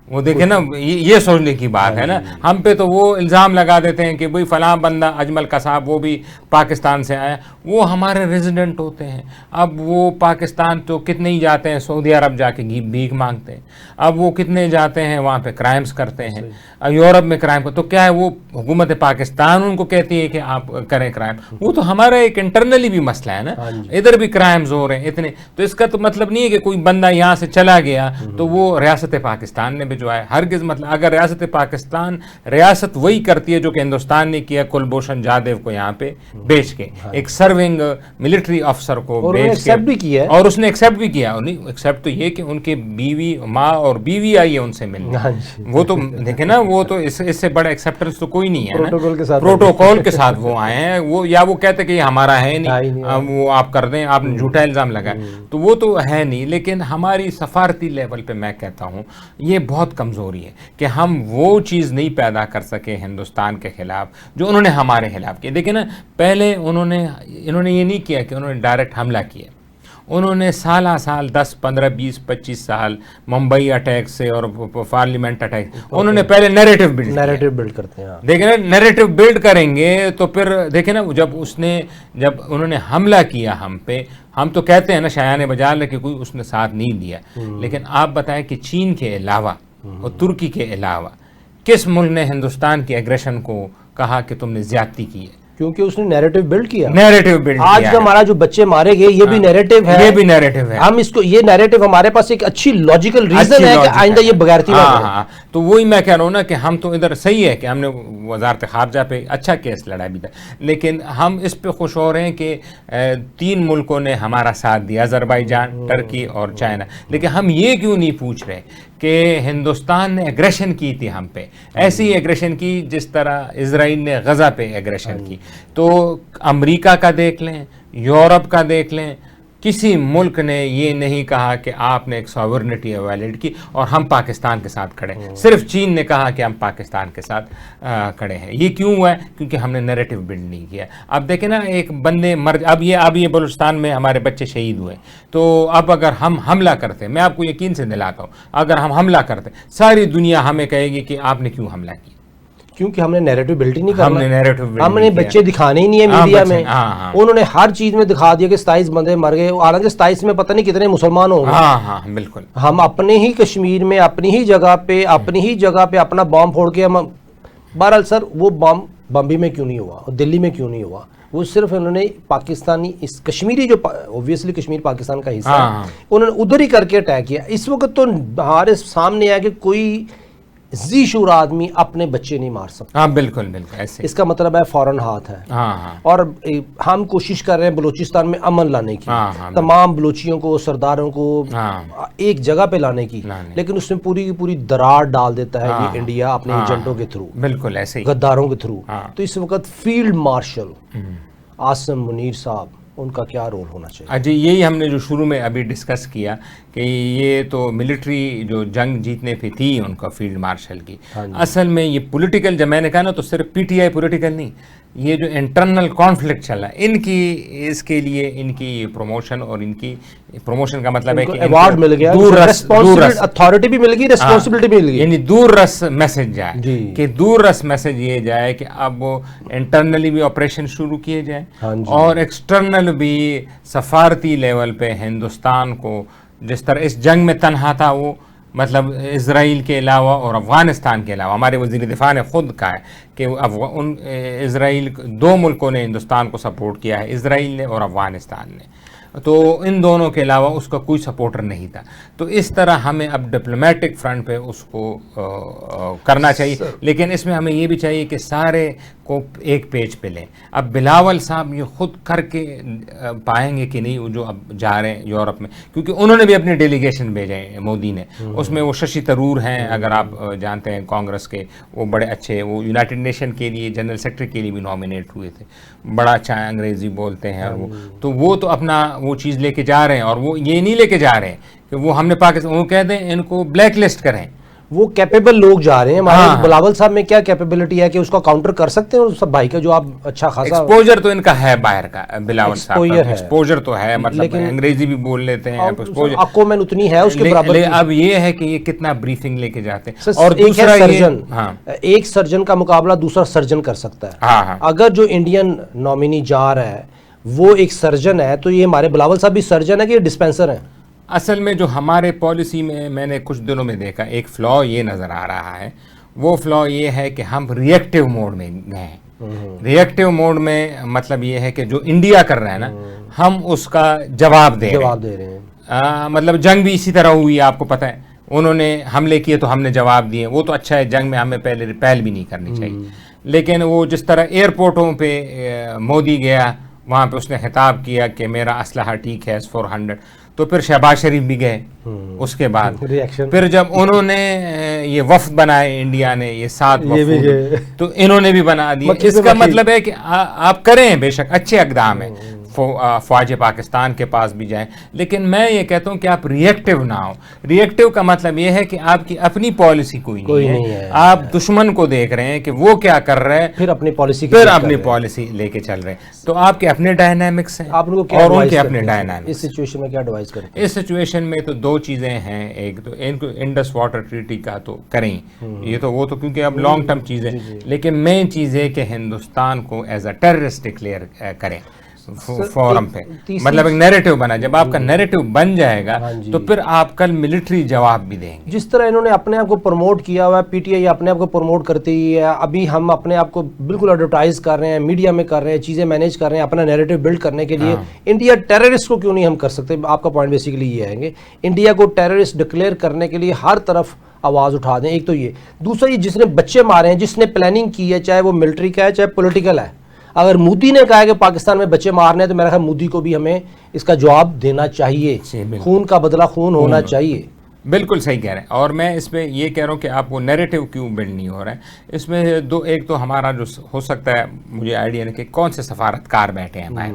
وہ دیکھیں نا یہ سوچنے کی بات ہے نا. ہم پہ تو وہ الزام لگا دیتے ہیں کہ بھئی فلاں بندہ اجمل کا صاحب وہ بھی پاکستان سے آیا, وہ ہمارے ریزیڈنٹ ہوتے ہیں. اب وہ پاکستان تو کتنے ہی جاتے ہیں سعودی عرب جا کے بھیک مانگتے ہیں, اب وہ کتنے جاتے ہیں وہاں پہ کرائمز کرتے ہیں, یورپ میں کرائم تو کیا ہے وہ حکومت پاکستان ان کو کہتی ہے کہ آپ کریں کرائم. وہ تو ہمارا ایک انٹرنلی بھی مسئلہ ہے نا, ادھر بھی کرائمز ہو رہے ہیں اتنے. تو اس کا تو مطلب نہیں ہے کہ کوئی بندہ یہاں سے چلا گیا تو وہ ریاست پاکستان نے جو ہے ہرگز, مطلب اگر ریاست پاکستان ریاست وہی کرتی ہے جو کہ ہندوستان نے کیا کلبھوشن جادو کو یہاں پہ بیچ کے, ایک سرونگ ملٹری افسر کو بیچ کے, اور اس نے ایکسیپٹ بھی کیا. ایکسیپٹ تو یہ کہ ان کے بیوی ماں اور بیوی آئی ہے ان سے ملنے, وہ تو دیکھیں نا وہ تو اس سے بڑا ایکسیپٹنس تو کوئی نہیں ہے, پروٹوکول کے ساتھ وہ آئے ہیں. وہ یا وہ کہتے کہ یہ ہمارا ہے نہیں, وہ آپ کر دیں, آپ نے جھوٹا الزام لگایا تو وہ تو ہے نہیں. لیکن ہماری سفارتی لیول پہ میں کہتا ہوں یہ بہت کمزوری ہے کہ ہم وہ چیز نہیں پیدا کر سکے ہندوستان کے خلاف جو انہوں نے ہمارے خلاف کیا. دیکھیں نا پہلے انہوں نے یہ نہیں کیا کہ انہوں نے ڈائریکٹ حملہ کیا, انہوں نے سالہ سال 10 15 20 25 سال ممبئی اٹیک سے اور پارلیمنٹ اٹیک, انہوں نے پہلے نیریٹو بلڈ کرتے ہیں. دیکھیں نا نیریٹو بلڈ کریں گے تو پھر دیکھیں نا جب انہوں نے حملہ کیا ہم پہ, ہم تو کہتے ہیں نا شایان بجال کہ کوئی اس نے ساتھ نہیں دیا, لیکن آپ بتائیں کہ چین کے علاوہ اور ترکی کے علاوہ کس ملک نے ہندوستان کی ایگریشن کو کہا کہ تم نے زیادتی کی ہے؟ کیونکہ اس نے نیریٹو بلڈ کیا. آج کا ہمارا جو بچے مارے گئے یہ بھی نیریٹو ہے, یہ بھی نیریٹو ہے. ہم اس کو یہ نیریٹو ہمارے پاس ایک اچھی لاجیکل ریزن ہے کہ آئندہ یہ بغیرتی نہ ہو. تو وہی میں کہہ رہا ہوں نا کہ ہم تو ادھر صحیح ہے کہ ہم نے وزارت خارجہ پہ اچھا کیس لڑا بھی تھا, لیکن ہم اس پہ خوش ہو رہے ہیں کہ 3 ملکوں نے ہمارا ساتھ دیا, آذربائیجان, ٹرکی اور چائنا. لیکن ہم یہ کیوں نہیں پوچھ رہے کہ ہندوستان نے ایگریشن کی تھی ہم پہ, ایسی ایگریشن کی جس طرح اسرائیل نے غزہ پہ ایگریشن کی. تو امریکہ کا دیکھ لیں, یورپ کا دیکھ لیں, کسی ملک نے یہ نہیں کہا کہ آپ نے ایک ساورنٹی ویلڈ کی اور ہم پاکستان کے ساتھ کھڑے ہیں. صرف چین نے کہا کہ ہم پاکستان کے ساتھ کھڑے ہیں. یہ کیوں ہوا ہے؟ کیونکہ ہم نے نیریٹو بلڈ نہیں کیا. اب دیکھیں نا ایک بندے اب یہ بلوچستان میں ہمارے بچے شہید ہوئے, تو اب اگر ہم حملہ کرتے, میں آپ کو یقین سے دلاتا ہوں, اگر ہم حملہ کرتے ساری دنیا ہمیں کہے گی کہ آپ نے کیوں حملہ کیا, کیونکہ ہم نے نیریٹو بلڈ ہی نہیں کرنا. ہم نے بچے دکھانے ہی نہیں ہے میڈیا میں. انہوں نے ہر چیز میں دکھا دیا کہ 27 بندے مر گئے, حالانکہ 27 میں پتہ نہیں کتنے مسلمان ہوں گے. بالکل. ہم اپنے ہی کشمیر میں اپنی ہی جگہ پہ اپنا بام پھوڑ کے ہم. بہرحال سر وہ بام بمبئی میں کیوں نہیں ہوا اور دلی میں کیوں نہیں ہوا, وہ صرف انہوں نے پاکستانی اس کشمیری جو اوبویسلی کشمیر پاکستان کا حصہ ہے انہوں نے ادھر ہی کر کے اٹیک کیا. اس وقت تو ہمارے سامنے ہے کہ کوئی ذی شعور آدمی اپنے بچے نہیں مار سکتا. ہاں بالکل بالکل ایسے. اس کا مطلب ہے فوراً ہاتھ ہے. اور ہم کوشش کر رہے ہیں بلوچستان میں امن لانے کی, تمام بلوچیوں کو, سرداروں کو ایک جگہ پہ لانے کی, لیکن اس میں پوری کی پوری دراڑ ڈال دیتا ہے یہ انڈیا اپنے ایجنٹوں کے تھرو, بالکل ایسے غداروں کے تھرو. تو اس وقت فیلڈ مارشل عاصم منیر صاحب, ان کا کیا رول ہونا چاہیے؟ جی یہی ہم نے جو شروع میں ابھی ڈسکس کیا کہ یہ تو ملٹری جو جنگ جیتنے پہ تھی ان کا فیلڈ مارشل کی, اصل میں یہ پولیٹیکل, جب میں نے کہا نا تو صرف پی ٹی آئی پولیٹیکل نہیں, یہ جو انٹرنل کانفلکٹ چلا ان کی, اس کے لیے ان کی پروموشن, اور ان کی پروموشن کا مطلب ہے کہ ایوارڈ مل گیا, اتھارٹی بھی مل گئی, ریسپانسبلٹی بھی مل گئی, یعنی دور رس میسج جائے کہ دور رس میسج یہ جائے کہ اب وہ انٹرنلی بھی آپریشن شروع کیے جائیں اور ایکسٹرنل بھی سفارتی لیول پہ ہندوستان کو, جس طرح اس جنگ میں تنہا تھا وہ, مطلب اسرائیل کے علاوہ اور افغانستان کے علاوہ, ہمارے وزیر دفاع نے خود کہا ہے کہ ان اسرائیل, 2 ملکوں نے ہندوستان کو سپورٹ کیا ہے, اسرائیل نے اور افغانستان نے, تو ان دونوں کے علاوہ اس کا کوئی سپورٹر نہیں تھا. تو اس طرح ہمیں اب ڈپلومیٹک فرنٹ پہ اس کو کرنا چاہیے, لیکن اس میں ہمیں یہ بھی چاہیے کہ سارے کو ایک پیج پہ لیں. اب بلاول صاحب یہ خود کر کے پائیں گے کہ نہیں, وہ جو اب جا رہے ہیں یورپ میں, کیونکہ انہوں نے بھی اپنی ڈیلیگیشن بھیجے ہیں مودی نے, اس میں وہ ششی ترور ہیں, اگر آپ جانتے ہیں کانگریس کے, وہ بڑے اچھے, وہ یونائٹڈ نیشن کے لیے جنرل سیکرٹری کے لیے بھی نامینیٹ ہوئے تھے, بڑا اچھا انگریزی بولتے ہیں, اور وہ تو اپنا وہ چیز لے کے جا رہے ہیں, اور وہ یہ نہیں لے کے جا رہے ہیں کہ وہ ہم نے پاکستان, وہ کہہ دیں ان کو بلیک لسٹ کریں, وہ کیپیبل لوگ جا رہے ہیں. ہمارے بلاول صاحب میں کیا کیپیبلٹی ہے کہ اس کا کاؤنٹر کر سکتے ہیں اس بھائی کا جو آپ اچھا خاصا ایکسپوجر تو ان کا ہے باہر کا, بلاول صاحب ایکسپوجر تو ہے, مطلب انگریزی بھی بول لیتے ہیں, اکومن اتنی ہے اس کے برابر. اب یہ ہے کہ یہ کتنا بریفنگ لے کے جاتے ہیں, اور دوسرا سرجن, ایک سرجن کا مقابلہ دوسرا سرجن کر سکتا ہے. اگر جو انڈین نامینی جا رہا ہے وہ ایک سرجن ہے, تو یہ ہمارے بلاول صاحب بھی سرجن ہے کہ یہ ڈسپینسر ہیں؟ اصل میں جو ہمارے پالیسی میں نے کچھ دنوں میں دیکھا, ایک فلا یہ نظر آ رہا ہے, وہ فلا یہ ہے کہ ہم ریئیکٹیو موڈ میں گئے ہیں. ریئیکٹیو موڈ میں مطلب یہ ہے کہ جو انڈیا کر رہا ہے نا, ہم اس کا جواب دے رہے ہیں. مطلب جنگ بھی اسی طرح ہوئی, آپ کو پتہ ہے, انہوں نے حملے کیے تو ہم نے جواب دیے, وہ تو اچھا ہے, جنگ میں ہمیں پہل بھی نہیں کرنی چاہیے. لیکن وہ جس طرح ایئرپورٹوں پہ مودی گیا, وہاں پہ اس نے خطاب کیا کہ میرا اسلحہ ٹھیک ہے S-400, تو پھر شہباز شریف بھی گئے اس کے بعد. پھر جب انہوں نے یہ وفد بنائے, انڈیا نے یہ 7 وفود, تو انہوں نے بھی بنا دیا. اس کا مطلب ہے کہ آپ کریں, بے شک اچھے اقدام ہیں, فوج پاکستان کے پاس بھی جائیں, لیکن میں یہ کہتا ہوں کہ آپ ریئیکٹیو نہ ہو. ریئیکٹیو کا مطلب یہ ہے کہ آپ کی اپنی پالیسی کوئی نہیں ہے, آپ دشمن کو دیکھ رہے ہیں کہ وہ کیا کر رہے ہیں, پھر اپنی پالیسی لے کے چل رہے ہیں. تو آپ کے اپنے ڈائنامکس ہیں اور ان کے اپنے ڈائنامکس. اس سچویشن میں کیا ایڈوائز کریں؟ اس سچویشن میں تو 2 چیزیں ہیں. ایک تو ان کو انڈس واٹر ٹریٹی کا تو کریں, یہ تو وہ تو کیونکہ اب لانگ ٹرم چیز ہے, لیکن مین چیز ہے کہ ہندوستان کو ایز اے ٹیررسٹ ڈکلیئر کریں فورم پہ. مطلب ایک نیریٹو بنا, جب آپ کا نیریٹو بن جائے گا تو پھر آپ کل ملٹری جواب بھی دیں گے. جس طرح انہوں نے اپنے آپ کو پروموٹ کیا ہوا ہے, پی ٹی آئی اپنے آپ کو پروموٹ کرتی ہے, ابھی ہم اپنے آپ کو بالکل ایڈورٹائز کر رہے ہیں, میڈیا میں کر رہے ہیں, چیزیں مینیج کر رہے ہیں اپنا نیریٹو بلڈ کرنے کے لیے. انڈیا ٹیررسٹ کو کیوں نہیں ہم کر سکتے؟ آپ کا پوائنٹ بیسیکلی یہ ہے کہ انڈیا کو ٹیررسٹ ڈکلیئر کرنے کے لیے ہر طرف آواز اٹھا دیں. ایک تو یہ, دوسرا یہ جس نے بچے مارے ہیں, جس نے پلاننگ کی ہے, چاہے وہ ملٹری کا ہے چاہے پولیٹیکل ہے, اگر مودی نے کہا ہے کہ پاکستان میں بچے مارنے ہیں تو میرا خیال مودی کو بھی ہمیں اس کا جواب دینا چاہیے. خون کا بدلہ خون ہونا چاہیے. بالکل صحیح کہہ رہے ہیں. اور میں اس میں یہ کہہ رہا ہوں کہ آپ کو نیریٹو کیوں بلڈ نہیں ہو رہا ہے. اس میں ایک تو ہمارا جو ہو سکتا ہے, مجھے آئیڈیا نہیں کہ کون سے سفارتکار بیٹھے ہیں باہر,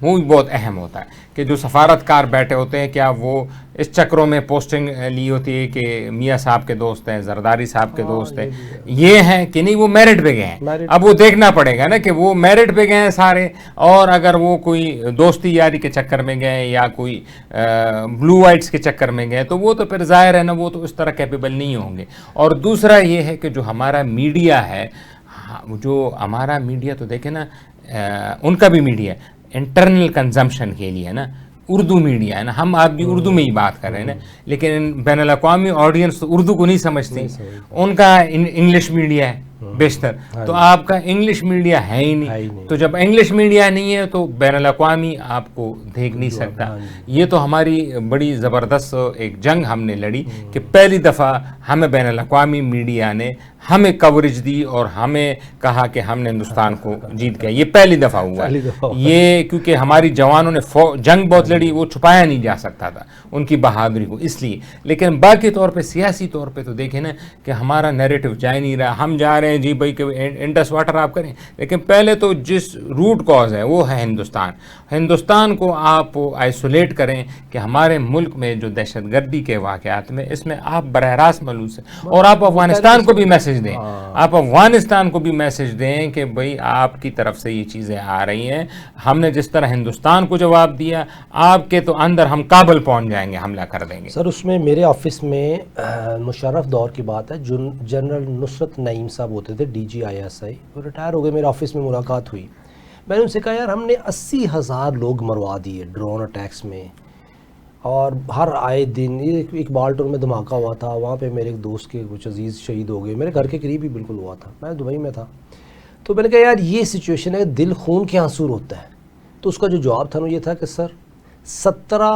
وہ بھی بہت اہم ہوتا ہے کہ جو سفارتکار بیٹھے ہوتے ہیں کیا وہ اس چکروں میں پوسٹنگ لی ہوتی ہے کہ میاں صاحب کے دوست ہیں, زرداری صاحب کے دوست ہیں, یہ ہیں کہ نہیں وہ میرٹ پہ گئے ہیں. اب وہ دیکھنا پڑے گا نا کہ وہ میرٹ پہ گئے ہیں سارے, اور اگر وہ کوئی دوستی یاری کے چکر میں گئے یا کوئی بلو وائٹس کے چکر میں گئے تو وہ تو پھر ظاہر ہے نا, وہ تو اس طرح کیپیبل نہیں ہوں گے. اور دوسرا یہ ہے کہ جو ہمارا میڈیا ہے, جو ہمارا میڈیا تو دیکھیں نا, ان کا بھی میڈیا انٹرنل کنزمپشن کے لیے نا, اردو میڈیا ہے نا, ہم آپ بھی اردو میں ہی بات کر رہے ہیں نا, لیکن بین الاقوامی آڈینس تو اردو کو نہیں سمجھتی, ان کا انگلش میڈیا ہے, بیشتر. تو آپ کا انگلش میڈیا ہے ہی نہیں, تو جب انگلش میڈیا نہیں ہے تو بین الاقوامی آپ کو دیکھ نہیں سکتا. یہ تو ہماری بڑی زبردست ایک جنگ ہم نے لڑی کہ پہلی دفعہ ہمیں بین الاقوامی میڈیا نے ہمیں کوریج دی اور ہمیں کہا کہ ہم نے ہندوستان کو جیت گیا. یہ پہلی دفعہ ہوا یہ, کیونکہ ہماری جوانوں نے جنگ بہت لڑی, وہ چھپایا نہیں جا سکتا تھا ان کی بہادری کو, اس لیے. لیکن باقی طور پہ سیاسی طور پہ تو دیکھیں نا کہ ہمارا نیریٹو جا ہی نہیں رہا. ہم جا رہے ہیں جی بھائی کہ انڈس واٹر آپ کریں, لیکن پہلے تو جس روٹ کاز ہے وہ ہے ہندوستان کو آپ آئسولیٹ کریں کہ ہمارے ملک میں جو دہشت گردی کے واقعات میں اس میں آپ براہ راست ملوث ہیں, اور آپ افغانستان کو بھی میسج دیں, آپ افغانستان کو بھی میسج دیں کہ بھئی آپ کی طرف سے یہ چیزیں آ رہی ہیں. ہم نے جس طرح ہندوستان کو جواب دیا, آپ کے تو اندر ہم کابل پہنچ جائیں گے, حملہ کر دیں گے. سر اس میں میرے آفس میں مشرف دور کی بات ہے, جنرل نصرت نعیم صاحب ہوتے تھے DGISI, وہ ریٹائر ہو گئے. میرے آفس میں ملاقات ہوئی, میں نے ان سے کہا یار ہم نے 80,000 لوگ مروا دیے ڈرون اٹیکس میں, اور ہر آئے دن ایک بالٹور میں دھماکہ ہوا تھا, وہاں پہ میرے ایک دوست کے کچھ عزیز شہید ہو گئے, میرے گھر کے قریب ہی بالکل ہوا تھا, میں دبئی میں تھا. تو میں نے کہا یار یہ سچویشن ہے, دل خون کے آنسو ہوتا ہے. تو اس کا جو جواب تھا وہ یہ تھا کہ سر 17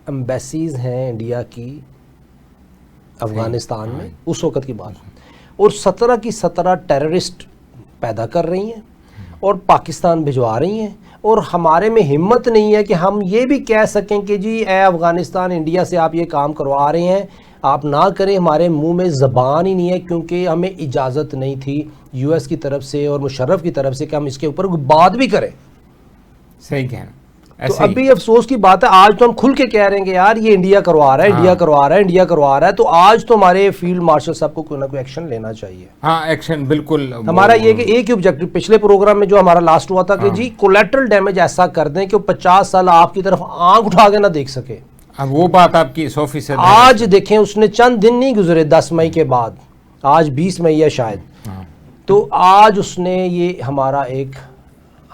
ایمبیسیز ہیں انڈیا کی افغانستان میں اس وقت کی بات, اور 17 کی 17 ٹیررسٹ پیدا کر رہی ہیں اور پاکستان بھجوا رہی ہیں, اور ہمارے میں ہمت نہیں ہے کہ ہم یہ بھی کہہ سکیں کہ جی اے افغانستان انڈیا سے آپ یہ کام کروا رہے ہیں, آپ نہ کریں. ہمارے منہ میں زبان ہی نہیں ہے, کیونکہ ہمیں اجازت نہیں تھی US کی طرف سے اور مشرف کی طرف سے کہ ہم اس کے اوپر بات بھی کریں. صحیح کہنا. تو ابھی افسوس کی بات ہے, آج تو ہم کھل کے کہہ رہے ہیں کہ یار یہ انڈیا کروا رہا ہے, انڈیا کروا رہا ہے, انڈیا کروا رہا ہے. تو آج تو ہمارے فیلڈ مارشل صاحب کو کوئی نہ کوئی ایکشن لینا چاہیے. ہاں ایکشن بالکل. ہمارا یہ کہ ایک ہی آبجیکٹو پچھلے پروگرام میں جو ہمارا لاسٹ ہوا تھا کہ جی کولیٹرل ڈیمیج ایسا کر دیں کہ وہ 50 سال آپ کی طرف آنکھ اٹھا کے نہ دیکھ سکے. اب وہ بات آپ کی 100%. آج دیکھیں اس نے چند دن نہیں گزرے 10 مئی کے بعد, آج 20 مئی ہے شاید, تو آج اس نے یہ ہمارا ایک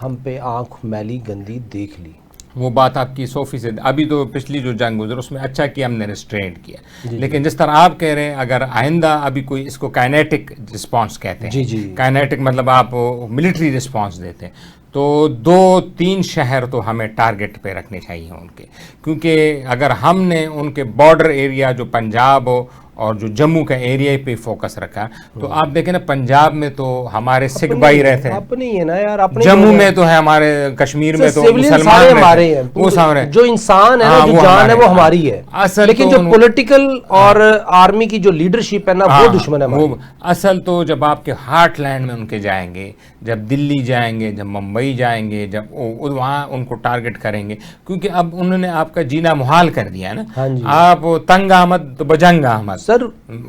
ہم پہ آنکھ میلی گندی دیکھ لی. وہ بات آپ کی 100%. ابھی تو پچھلی جو جنگ گزر اس میں اچھا کیا ہم نے ریسٹرینٹ کیا, لیکن جس طرح آپ کہہ رہے ہیں اگر آئندہ ابھی کوئی اس کو کائنیٹک رسپانس کہتے ہیں, کائنیٹک مطلب آپ ملٹری رسپانس دیتے ہیں, تو 2-3 شہر تو ہمیں ٹارگٹ پہ رکھنے چاہیے ان کے, کیونکہ اگر ہم نے ان کے بارڈر ایریا جو پنجاب اور جو جموں کا ایریا پہ فوکس رکھا, تو آپ دیکھیں نا پنجاب میں تو ہمارے سکھ بھائی رہتے ہیں, اپنی ہے نا یار, جموں میں تو ہے ہمارے, کشمیر میں تو مسلمان ہمارے ہیں, وہ جو انسان ہے نا, جو جان ہے وہ ہماری ہے, لیکن جو پولیٹیکل اور آرمی کی جو لیڈرشپ ہے نا وہ دشمن ہے ہماری. اصل تو جب آپ کے ہارٹ لینڈ میں ان کے جائیں گے, جب دلی جائیں گے, جب ممبئی جائیں گے, جب وہاں ان کو ٹارگٹ کریں گے, کیونکہ اب انہوں نے آپ کا جینا محال کر دیا ہے نا. آپ تنگ آمد تو بجنگ آمد سر,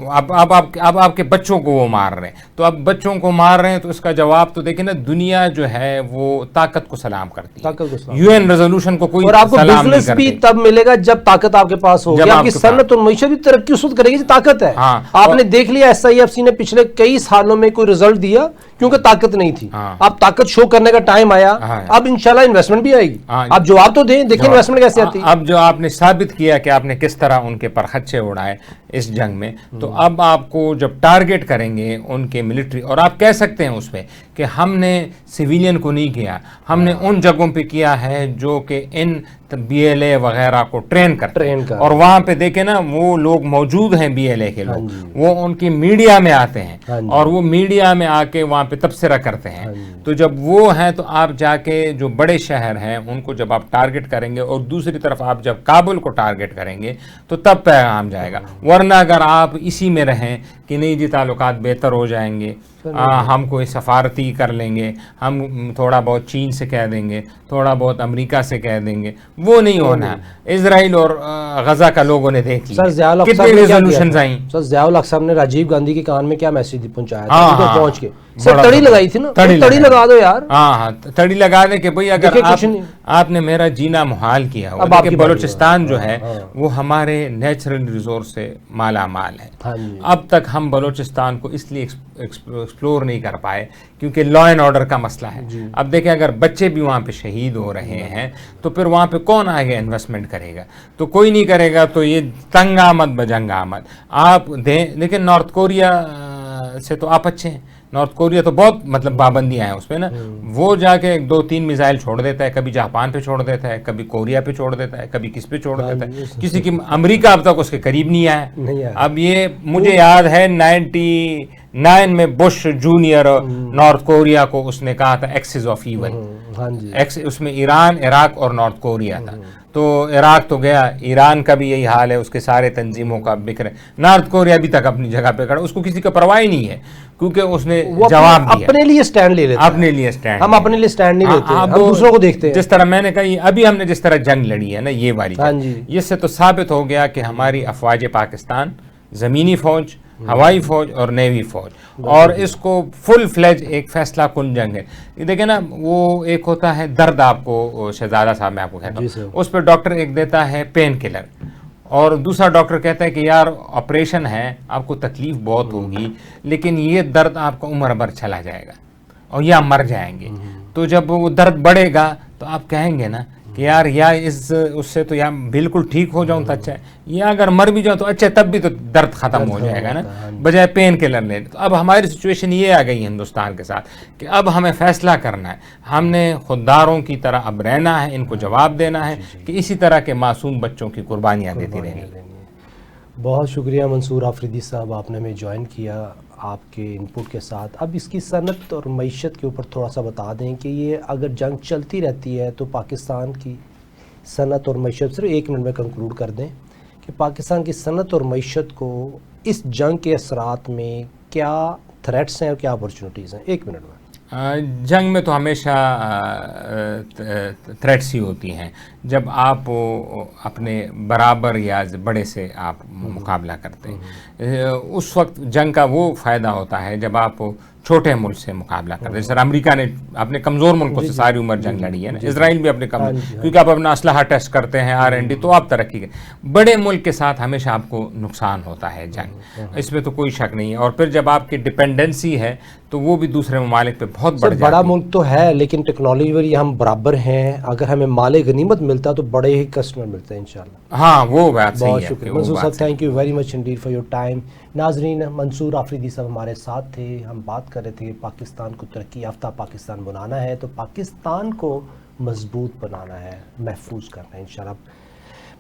اب آپ کے بچوں کو وہ مار رہے ہیں, تو اب بچوں کو مار رہے ہیں تو اس کا جواب تو دیکھیں نا, دنیا جو ہے وہ طاقت کو سلام کرتی ہے, UN ریزولوشن کو کوئی سلام نہیں کرتی. بھی تب ملے گا جب طاقت آپ کے پاس ہوگی, آپ کی صنعت اور معیشت بھی ترقی اس وقت کرے گی, طاقت ہے. آپ نے دیکھ لیا SIFC نے پچھلے کئی سالوں میں کوئی رزلٹ دیا کیونکہ طاقت نہیں تھی. اب طاقت شو کرنے کا ٹائم آیا, اب انشاءاللہ انویسٹمنٹ بھی آئے گی. آپ جواب تو دیں, دیکھیں انویسٹمنٹ کیسے آتی ہے. اب جو آپ نے ثابت کیا کہ آپ نے کس طرح ان کے پر خدشے اڑائے اس جنگ میں, تو اب آپ کو جب ٹارگٹ کریں گے ان کے ملٹری, اور آپ کہہ سکتے ہیں اس پہ کہ ہم نے سویلین کو نہیں کیا, ہم نے ان جگہوں پہ کیا ہے جو کہ ان BLA وغیرہ کو ٹرین کرتے ہیں, اور وہاں پہ دیکھیں نا وہ لوگ موجود ہیں BLA کے لوگ, وہ ان کی میڈیا میں آتے ہیں, اور وہ میڈیا میں آ کے وہاں پہ تبصرہ کرتے ہیں. تو جب وہ ہیں تو آپ جا کے جو بڑے شہر ہیں ان کو جب آپ ٹارگٹ کریں گے, اور دوسری طرف آپ جب کابل کو ٹارگٹ کریں گے تو تب پیغام جائے گا. ورنہ اگر آپ اسی میں رہیں کہ نہیں جی تعلقات بہتر ہو جائیں گے, ہم کوئی سفارتی کر لیں گے, ہم تھوڑا بہت چین سے کہہ دیں گے, تھوڑا بہت امریکہ سے کہہ دیں گے, وہ نہیں ہونا. اسرائیل اور غزہ کا لوگوں نے دیکھ لیا کتنے ریزولوشنز آئیں. سر ضیاء الحق صاحب نے راجیو گاندھی کے کان میں کیا میسج پہنچایا تھا پہنچ کے, سر تڑی لگائی تھی نا, تڑی لگا دو یار. ہاں تڑی لگا دیں کہ بھئی اگر آپ نے میرا جینا محال کیا ہوا. کہ بلوچستان جو ہے وہ ہمارے نیچرل ریسورس سے مالا مال ہے. اب تک ہم بلوچستان کو اس لیے ایکسپلور نہیں کر پائے کیونکہ لا اینڈ آرڈر کا مسئلہ ہے. اب دیکھیں اگر بچے بھی وہاں پہ شہید ہو رہے ہیں تو پھر وہاں پہ کون آئے گا انویسٹمنٹ کرے گا؟ تو کوئی نہیں کرے گا. تو یہ تنگ آمد بجنگ آمد آپ دیں. لیکن نارتھ کوریا سے تو آپ اچھے ہیں, نارتھ کوریا تو بہت مطلب پابندیاں ہیں اس پہ نا, وہ جا کے 2-3 میزائل چھوڑ دیتا ہے, کبھی جاپان پہ چھوڑ دیتا ہے, کبھی کوریا پہ چھوڑ دیتا ہے, کبھی کس پہ چھوڑ دیتا ہے, کسی کی امریکہ اب تک اس کے قریب نہیں آیا. اب یہ مجھے یاد ہے 99 میں بش جونیئر نارتھ کوریا کو اس نے کہا تھا ایکسس آف ایول, اس میں ایران, عراق اور نارتھ کوریا تھا. تو عراق تو گیا, ایران کا بھی یہی حال ہے, اس کے سارے تنظیموں کا بکھرے. نارتھ کوریا ابھی تک اپنی جگہ پہ کھڑا, اس کو کسی کا پرواہ ہی نہیں ہے, کیونکہ اس نے جواب دیا. اپنے لیے سٹینڈ لے لیتے ہیں, اپنے لیے سٹینڈ, ہم اپنے لیے سٹینڈ نہیں لیتے, ہم دوسروں کو دیکھتے ہیں. جس طرح میں نے کہا ابھی ہم نے جس طرح جنگ لڑی ہے نا یہ والی, اس سے تو ثابت ہو گیا کہ ہماری افواج پاکستان, زمینی فوج, ہوائی فوج اور نیوی فوج, اور اس کو فل فلیج ایک فیصلہ کن جنگ ہے. یہ دیکھیں نا, وہ ایک ہوتا ہے درد, آپ کو شہزادہ صاحب میں آپ کو کہتا ہوں, اس پہ ڈاکٹر ایک دیتا ہے پین کلر, اور دوسرا ڈاکٹر کہتا ہے کہ یار آپریشن ہے, آپ کو تکلیف بہت ہوگی, لیکن یہ درد آپ کا عمر بھر چلا جائے گا اور یا مر جائیں گے. تو جب وہ درد بڑھے گا تو آپ کہیں گے نا کہ یار یا اس سے تو یا بالکل ٹھیک ہو جاؤں تو اچھا ہے, یا اگر مر بھی جاؤں تو اچھا, تب بھی تو درد ختم ہو جائے گا نا, بجائے پین کلر لے. تو اب ہماری سچویشن یہ آ گئی ہے ہندوستان کے ساتھ کہ اب ہمیں فیصلہ کرنا ہے, ہم نے خودداروں کی طرح اب رہنا ہے, ان کو جواب دینا ہے کہ اسی طرح کے معصوم بچوں کی قربانیاں دیتی رہنی. بہت شکریہ منصور آفریدی صاحب, آپ نے ہمیں جوائن کیا آپ کے انپٹ کے ساتھ. اب اس کی صنعت اور معیشت کے اوپر تھوڑا سا بتا دیں کہ یہ اگر جنگ چلتی رہتی ہے تو پاکستان کی صنعت اور معیشت, صرف 1 منٹ میں کنکلوڈ کر دیں کہ پاکستان کی صنعت اور معیشت کو اس جنگ کے اثرات میں کیا تھریٹس ہیں اور کیا اپرچونیٹیز ہیں, 1 منٹ میں. جنگ میں تو ہمیشہ تھریٹس ہی ہوتی ہیں جب آپ اپنے برابر یا بڑے سے آپ مقابلہ کرتے ہیں. اس وقت جنگ کا وہ فائدہ ہوتا ہے جب آپ چھوٹے ملک سے مقابلہ کرتے ہیں. جیسے امریکہ نے اپنے کمزور ملکوں سے ساری عمر جنگ لڑی ہے نا, اسرائیل بھی اپنے کیونکہ آپ اپنا اسلحہ ٹیسٹ کرتے ہیں, R&D, تو آپ ترقی کریں. بڑے ملک کے ساتھ ہمیشہ آپ کو نقصان ہوتا ہے جنگ, اس میں تو کوئی شک نہیں ہے. اور پھر جب آپ کی ڈپینڈنسی ہے تو وہ بھی دوسرے ممالک پہ بہت بڑھ جاتی ہے. بڑا ملک تو ہے لیکن ٹیکنالوجی ہم برابر ہیں, اگر ہمیں مال غنیمت ملتا تو بڑے ہی کسٹمر ملتے ہیں انشاءاللہ. ہاں وہ بات صحیح ہے. بہت شکریہ منصور صاحب, thank you very much indeed for your time. ناظرین, منصور آفریدی صاحب ہمارے ساتھ تھے, ہم بات کر رہے تھے پاکستان کو ترقی یافتہ پاکستان بنانا ہے تو پاکستان کو مضبوط بنانا ہے, محفوظ کرنا ہے انشاءاللہ.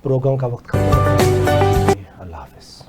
پروگرام کا وقت ختم. اللہ حافظ.